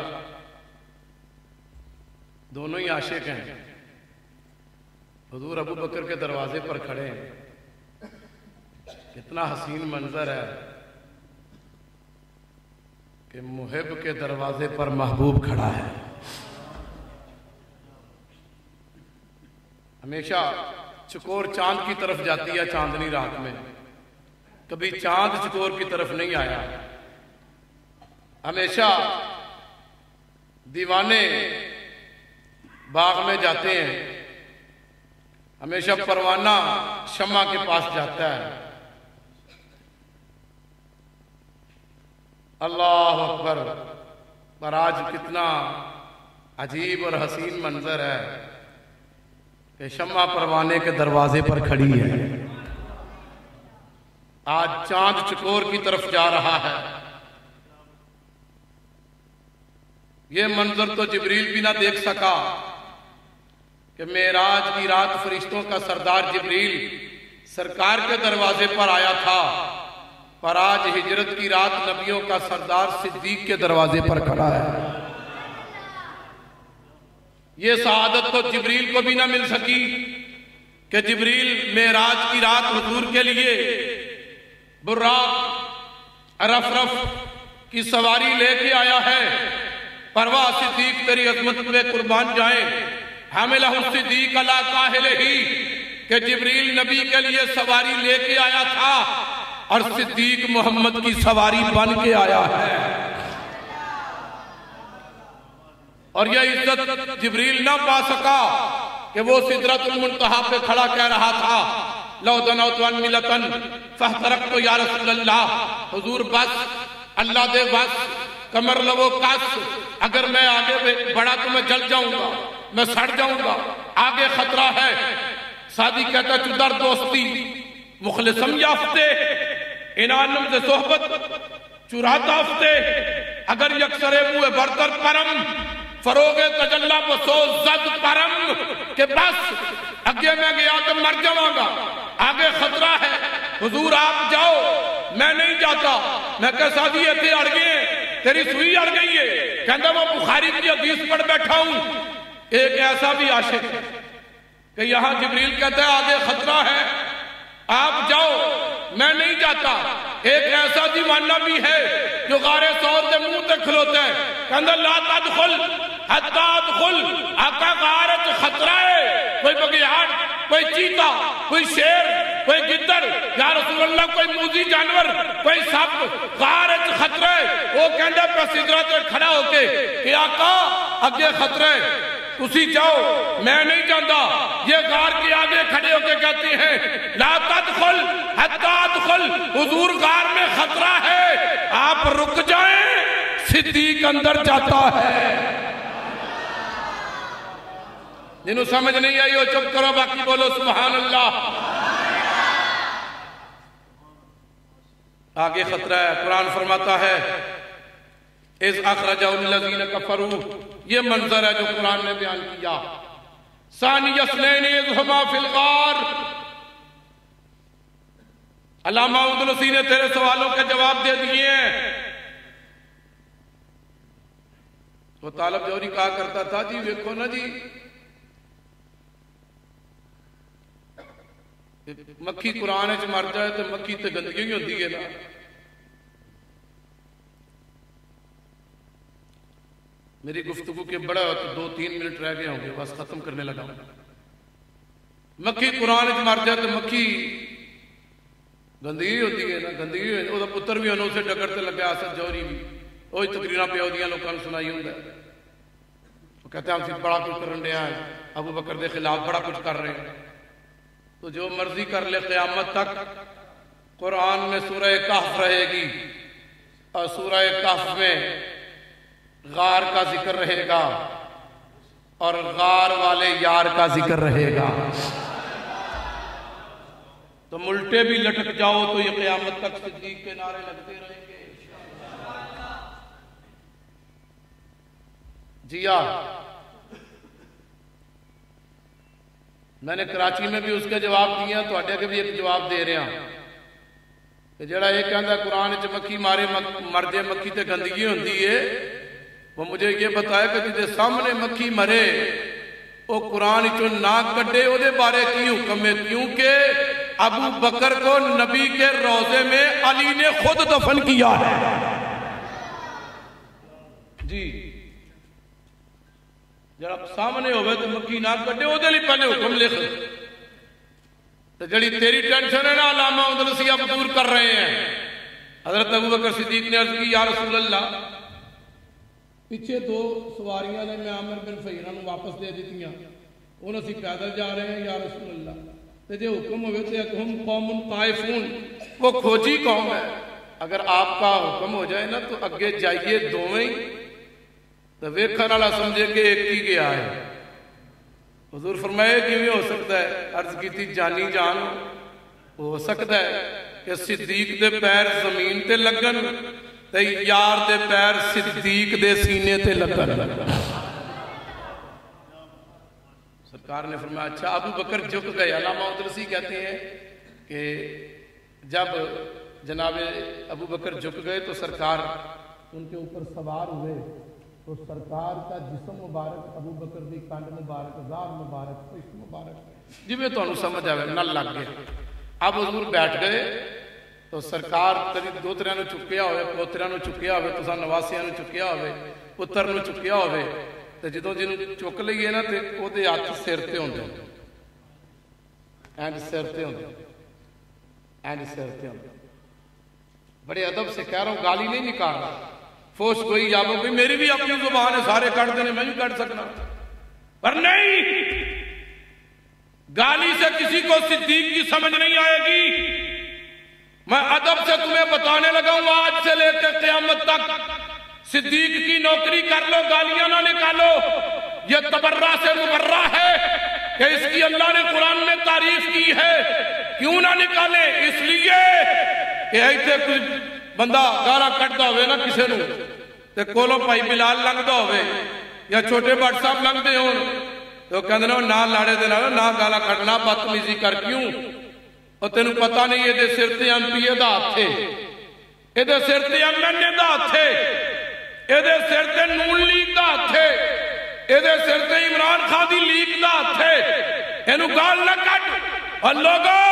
دونوں ہی عاشق ہیں. حضور ابو بکر کے دروازے پر کھڑے ہیں. کتنا حسین منظر ہے کہ محب کے دروازے پر محبوب کھڑا ہے. ہمیشہ چکور چاند کی طرف جاتی ہے چاندنی رات میں، کبھی چاند چکور کی طرف نہیں آیا. ہمیشہ دیوانے باغ میں جاتے ہیں، ہمیشہ پروانہ شمع کے پاس جاتا ہے. اللہ اکبر. پر آج کتنا عجیب اور حسین منظر ہے کہ شمع پروانے کے دروازے پر کھڑی ہے. آج چاند چکور کی طرف جا رہا ہے. یہ منظر تو جبریل بھی نہ دیکھ سکا کہ معراج کی رات فرشتوں کا سردار جبریل سرکار کے دروازے پر آیا تھا، پر آج ہجرت کی رات نبیوں کا سردار صدیق کے دروازے پر کھڑا ہے. یہ سعادت تو جبریل کو بھی نہ مل سکی کہ جبریل معراج کی رات حضور کے لیے براق رف کی سواری لے کے آیا ہے. پرواہ صدیق تیری عظمت میں قربان جائیں. حاملہ الصدیق علی کاہلہ کہ جبریل نبی کے لیے سواری لے کے آیا تھا اور صدیق محمد کی سواری بن کے آیا ہے. اور یہ عزت جبریل نہ پا سکا کہ وہ سدرۃ المنتہا پہ کھڑا کہہ رہا تھا لو دنوت ان ملتن فاحترقت یا رسول اللہ. حضور بس، اللہ دے بس، کمر لو کس. اگر میں آگے بڑھا تو میں جل جاؤں گا، میں سڑ جاؤں گا، آگے خطرہ ہے. سادی کہتا چدر دوستی مخلصم یافتے انانم سے صحبت چراتا افتے. اگر یکسر منہ برتر پرم فروغ تجلہ بسو زد پرم کہ بس اگے میں گیا تو مر جاؤں گا، آگے خطرہ ہے. حضور آپ جاؤ، میں نہیں جاتا. میں کہا سادی ایتھے اڑ گئے، تیری سوئی اڑ گئی ہے. کہندہ وہ بخاری کی حدیث پڑھ بیٹھا ہوں. ایک ایسا بھی عاشق ہے کہ یہاں جبریل کہتا ہے آگے خطرہ ہے، آپ جاؤ، میں نہیں جاتا. ایک ایسا دیوانہ بھی ہے جو غار ثور دے منہ تے کھلوتا ہے. کہندہ لا تدخل حتی ادخل. آقا غارت خطرہ ہے، کوئی بگیاڑ، کوئی چیتا، کوئی شیر، کوئی گدر، یا رسول اللہ کوئی موذی جانور، کوئی سپ، غارت خطرہ ہے. وہ کہندہ پر سدرت کھڑا ہو کے کہ آقا آگے خطرہ ہے، اسی جاؤ، میں نہیں جانتا. یہ غار کے آگے کھڑے ہو کے کہتے ہیں لا تدخل حتی ادخل. حضور غار میں خطرہ ہے، آپ رک جائیں، صدیق اندر جاتا ہے. جنہوں سمجھ نہیں آئی ہو چپ کرو، باقی بولو سبحان اللہ. آگے خطرہ ہے. قرآن فرماتا ہے اِذْ أَخْرَجَهُ الَّذِينَ كَفَرُوا. یہ منظر ہے جو قرآن نے بیان کیا. ثَانِيَ اثْنَيْنِ إِذْ هُمَا فِي الْغَارِ. علامہ اندلسی نے تیرے سوالوں کے جواب دے دیے ہیں. وہ طالب جوہری کہا کرتا تھا جی ویکھو نا جی، مکھی قرآن وچ مر جائے تو مکھی تے گندگی ہی ہوندی ہے نا. میری گفتگو کے بڑا تو 2-3 منٹ رہ گئے ہوں گے، بس ختم کرنے لگا. مکھی قرآن وچ مر جائے تو مکھی گندگی ہوتی ہے نا، گندگی ہوتی ہے. وہ پتر بھی انہوں سے ڈگر تے لگا اسد جوہری بھی وہی تقریراں پہ ہوندیاں لوکاں نوں سنائی ہوندا ہے. وہ کہتے ہیں ہم سے بڑا کچھ کرن دے ہیں، ابو بکر دے خلاف بڑا کچھ کر رہے ہیں. تو جو مرضی کر لے، قیامت تک قرآن میں سورہ کہف رہے گی. اور سورہ کہف میں غار کا ذکر رہے گا اور غار والے یار کا ذکر رہے گا. تو ملٹے بھی لٹک جاؤ تو یہ قیامت تک صدیق کے نعرے لگتے رہیں گے. جیا میں نے کراچی میں بھی اس کے جواب دیے ہیں، تو اڈے کے بھی ایک جواب دے رہے ہیں کہ جڑا یہ کہندا قرآن چ مکھی مارے مر جے مکھی تے گندگی ہوندی ہے، وہ مجھے یہ بتایا کہ جدے سامنے مکھی مرے وہ قرآن چ نہ کڈے او دے بارے کی حکم ہے، کیونکہ ابو بکر کو نبی کے روضے میں علی نے خود دفن کیا ہے. جی جب سامنے ہوئے تو مکھی نہ کڈے او دے لئی پہلے حکم لکھ. تو جڑی تیری ٹینشن ہے نا علامہ اندلسی اب دور کر رہے ہیں. حضرت ابو بکر صدیق نے عرض کی یا رسول اللہ پیچھے 2 سواریاں نے میں عامر بن فہیرہ نو واپس دے دیتیاں، ان اسی پیدل جا رہے ہیں یا رسول اللہ. تے جے حکم ہوئے تے ہم قوم طائفون، وہ کھوجی قوم ہے، اگر آپ کا حکم ہو جائے نا تو اگے جائیے دوویں ہی، تو ویکھن والا سمجھے کہ ایک ہی گیا ہے. حضور فرمائے کیویں ہو سکتا ہے؟ عرض کی تھی جانی جان ہو سکتا ہے کہ صدیق دے پیر زمین تے لگن تے یار دے پیر صدیق دے سینے تے لگن. سرکار نے فرمایا اچھا. ابو بکر جھک گئے. علامہ اندلسی کہتے ہیں کہ جب جناب ابو بکر جھک گئے تو سرکار ان کے اوپر سوار ہوئے تو سرکار کا جسم مبارک ابو بکر دی کنڈ مبارک ذات مبارک پشت مبارک جی میں تو سمجھ آئے نہ لگ گئے. اب حضور بیٹھ گئے تو سرکار تری دوتریاں نو چکیا ہوئے، پوتریاں نو چکیا ہوئے، تساں نواسیاں نو چکیا ہوئے، پتر نو چکیا ہوئے، تو جدوں جنوں چک لئیے نا تے او دے ہاتھ سر تے ہوندے اینڈ سر تے ہوندے اینڈ سر تے ہوندے. بڑے ادب سے کہہ رہا ہوں، گالی نہیں نکال رہا. فوش کوئی یابو کوئی میری بھی اپنی زبان ہے، سارے کٹ دینے میں بھی کٹ سکنا، پر نہیں، گالی سے کسی کو صدیق کی سمجھ نہیں آئے گی. میں ادب سے تمہیں بتانے لگا ہوں آج سے لے کے قیامت تک صدیق کی نوکری کر لو، گالیاں نہ نکالو. یہ تبرہ سے مبرہ ہے کہ اس کی اللہ نے قرآن میں تعریف کی ہے. کیوں نہ نکالے؟ اس لیے کہ ایسے کچھ بندہ گالا کٹتا ہوئے نا کسے نو تے کولو بھائی بلال لنگدا ہوئے یا چھوٹے بٹ صاحب لنگدے ہون تو کہندے نے نہ لاڑے دے نال نہ گالا کٹنا بدتمیزی کر. کیوں؟ اور تینوں پتہ نہیں یہ دے سر تے ایم پی اے دا ہاتھ تھے، یہ دے سر تے ایم این اے دا ہاتھ تھے، یہ دے سر تے نون لیگ دا ہاتھ تھے، یہ دے سر تے عمران خان دی لیگ دا ہاتھ تھے. اینو گال نہ کٹ. اور لوگوں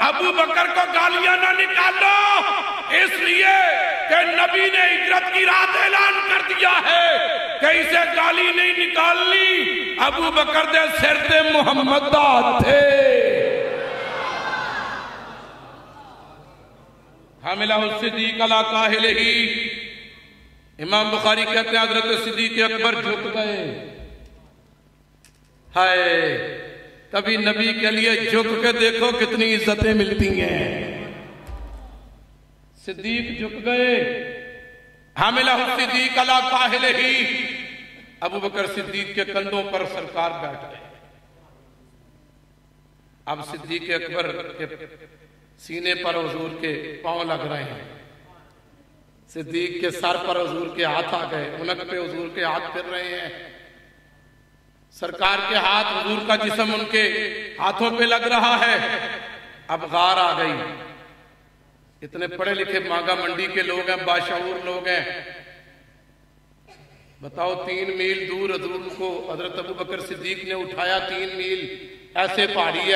ابو بکر کو گالیاں نہ نکالو، اس لیے کہ نبی نے ہجرت کی رات اعلان کر دیا ہے کہ اسے گالی نہیں نکالنی. ابو بکر دے سر تے محمد دا ہاتھ تھے. حاملہ الصدیق علی کاہلہ. امام بخاری کہتے ہیں حضرت صدیق اکبر جھک گئے. ہائے کبھی نبی کے لیے جھک کے دیکھو کتنی عزتیں ملتی ہیں. صدیق جھک گئے. حاملہ الصدیق علی کاہلہ. ابو بکر صدیق کے کندھوں پر سرکار بیٹھ گئے. اب صدیق اکبر کے سینے پر حضور کے پاؤں لگ رہے ہیں. صدیق کے سر پر حضور کے ہاتھ آ گئے، انک پہ حضور کے ہاتھ پھر رہے ہیں. سرکار کے ہاتھ، حضور کا جسم ان کے ہاتھوں پہ لگ رہا ہے. اب غار آ گئی. اتنے پڑھے لکھے مانگا منڈی کے لوگ ہیں، باشعور لوگ ہیں. بتاؤ 3 میل دور حضور کو حضرت ابو بکر صدیق نے اٹھایا. 3 میل ایسے پہاڑی ہے،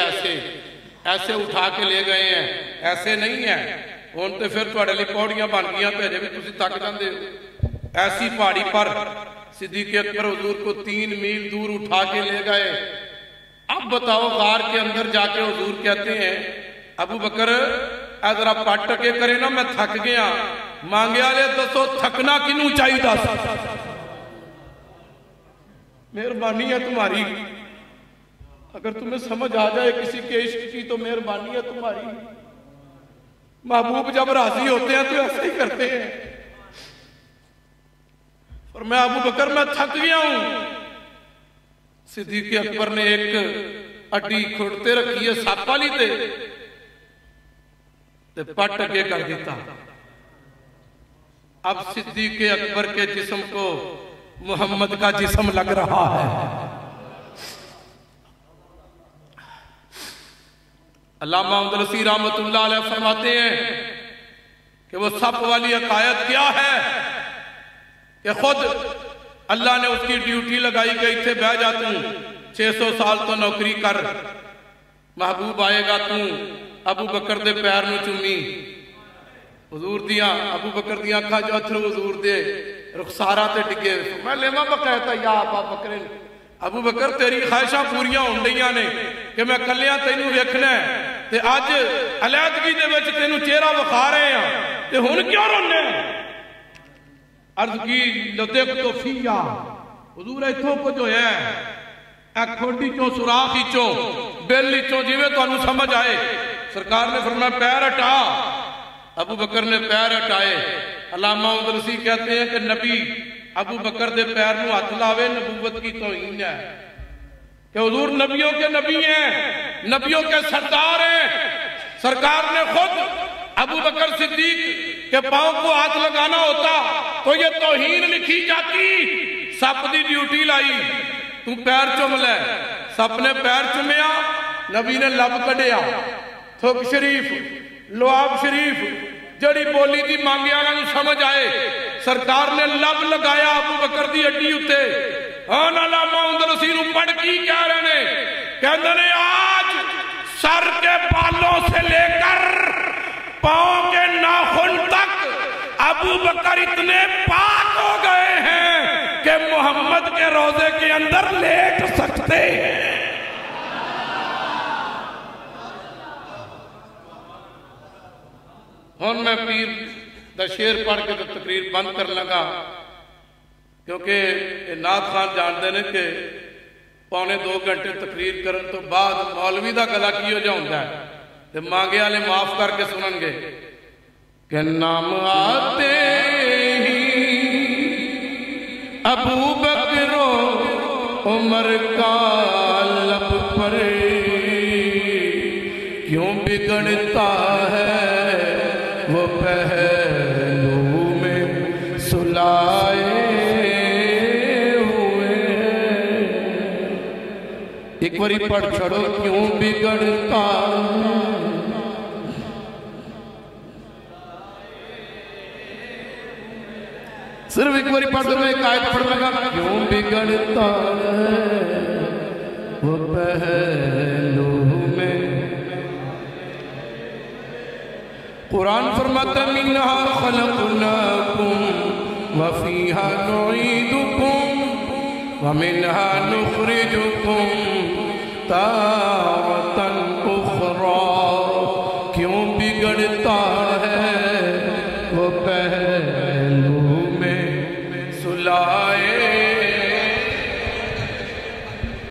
ایسے اٹھا کے لے گئے ہیں. ایسے نہیں ہے ہوں تو پھر تھوڑے لیے پوڑیاں بن گیا تو اجے بھی تسی تھک جاندے ہو. ایسی پہاڑی پر صدیق اکبر حضور کو 3 میل دور اٹھا کے لے گئے. اب بتاؤ غار کے اندر جا کے حضور کہتے ہیں ابو بکر اے ذرا پٹ کے کرے نا، میں تھک گیا. مانگیا لے دسو تھکنا کنوں چاہیے دس. مہربانی ہے تمہاری، اگر تمہیں سمجھ آ جائے کسی کے عشق کی تو مہربانی ہے تمہاری. محبوب جب راضی ہوتے ہیں تو ایسے ہی کرتے ہیں. اور میں ابو بکر میں تھک گیا ہوں. صدیق اکبر نے ایک اڈی کھڑتے رکھی ہے سپ والی تے پٹ اگے کر دیتا. اب صدیق اکبر کے جسم کو محمد کا جسم لگ رہا ہے. علامہ اندلسی رحمت اللہ علیہ فرماتے ہیں کہ وہ سپ والی عقائد کیا ہے کہ خود اللہ نے اس کی ڈیوٹی لگائی کہ اتنے بہ جا توں 600 سال تو نوکری کر, محبوب آئے گا توں ابو بکر دے پیر نو چومی. حضور دیاں ابو بکر دیاں اکھاں جو اتھرو حضور دے رخسارہ تے ڈگے. میں لیما بقیتا یا ابا بکرین ابو بکر تیری خواہشاں پوریاں ہونڈیاں نے کہ میں کلیاں تینوں ویکھنا ہے تے اج علیحدگی دے وچ تینوں چہرہ وکھا رہے ہیں تے ہن کیوں رونے. عرض کی لدیک تو فیا حضور ایتھوں کو جو ہے اے کھوڈی چوں سوراخی چوں بیلی چوں جیویں تانوں سمجھ آئے. سرکار نے فرمایا پیر ہٹا. ابو بکر نے پیر ہٹائے. علامہ اندلسی کہتے ہیں کہ نبی ابو بکر دے پیر نو ہاتھ لاوے نبوت کی توہین ہے کہ حضور نبیوں کے نبی ہیں, نبیوں کے سردار ہیں. سرکار نے خود ابو بکر صدیق کے پاؤں کو ہاتھ لگانا ہوتا تو یہ توہین لکھی جاتی. سپ دی ڈیوٹی لائی تو پیر چوم لے. سپ نے پیر چومیا, نبی نے لب کڈیا. تھوک شریف لعاب شریف جڑی بولی دی مانگے والا نو سمجھ آئے. سرکار نے لب لگایا ابو بکر دی اڈی اتے. ہاں علامہ اندلسی نو پڑھ کی کہہ رہے نے, کہندے نے آج سر کے بالوں سے لے کر پاؤں کے ناخن تک ابو بکر اتنے پاک ہو گئے ہیں کہ محمد کے روضے کے اندر لیٹ سکتے ہیں. ہون میں پیر دا شیر پڑھ کے تقریر بند کر لگا کیونکہ نعت خان جانتے ہیں کہ 1.25 گھنٹے تقریر کرن تو بعد مولوی دا گلا کی ہو جاؤں ہے تو مانگے والے معاف کر کے سنن گے کہ نام آتے ہی ابو بکر و عمر کا لب پر کیوں بگڑتا ہے وہ پہلو میں سلائے ہوئے. ایک باری پڑھ چھڑو کیوں بگڑتا صرف ایک باری پڑھ دو. ایک آیت پڑھ لگا کیوں بگڑتا ہے وہ پہلو میں. قرآن فرماتا منہا خلقناکم وفیہا نعیدکم ومنہا نخرجکم تارتا اخرى. کیوں بگڑتا ہے وہ پہلو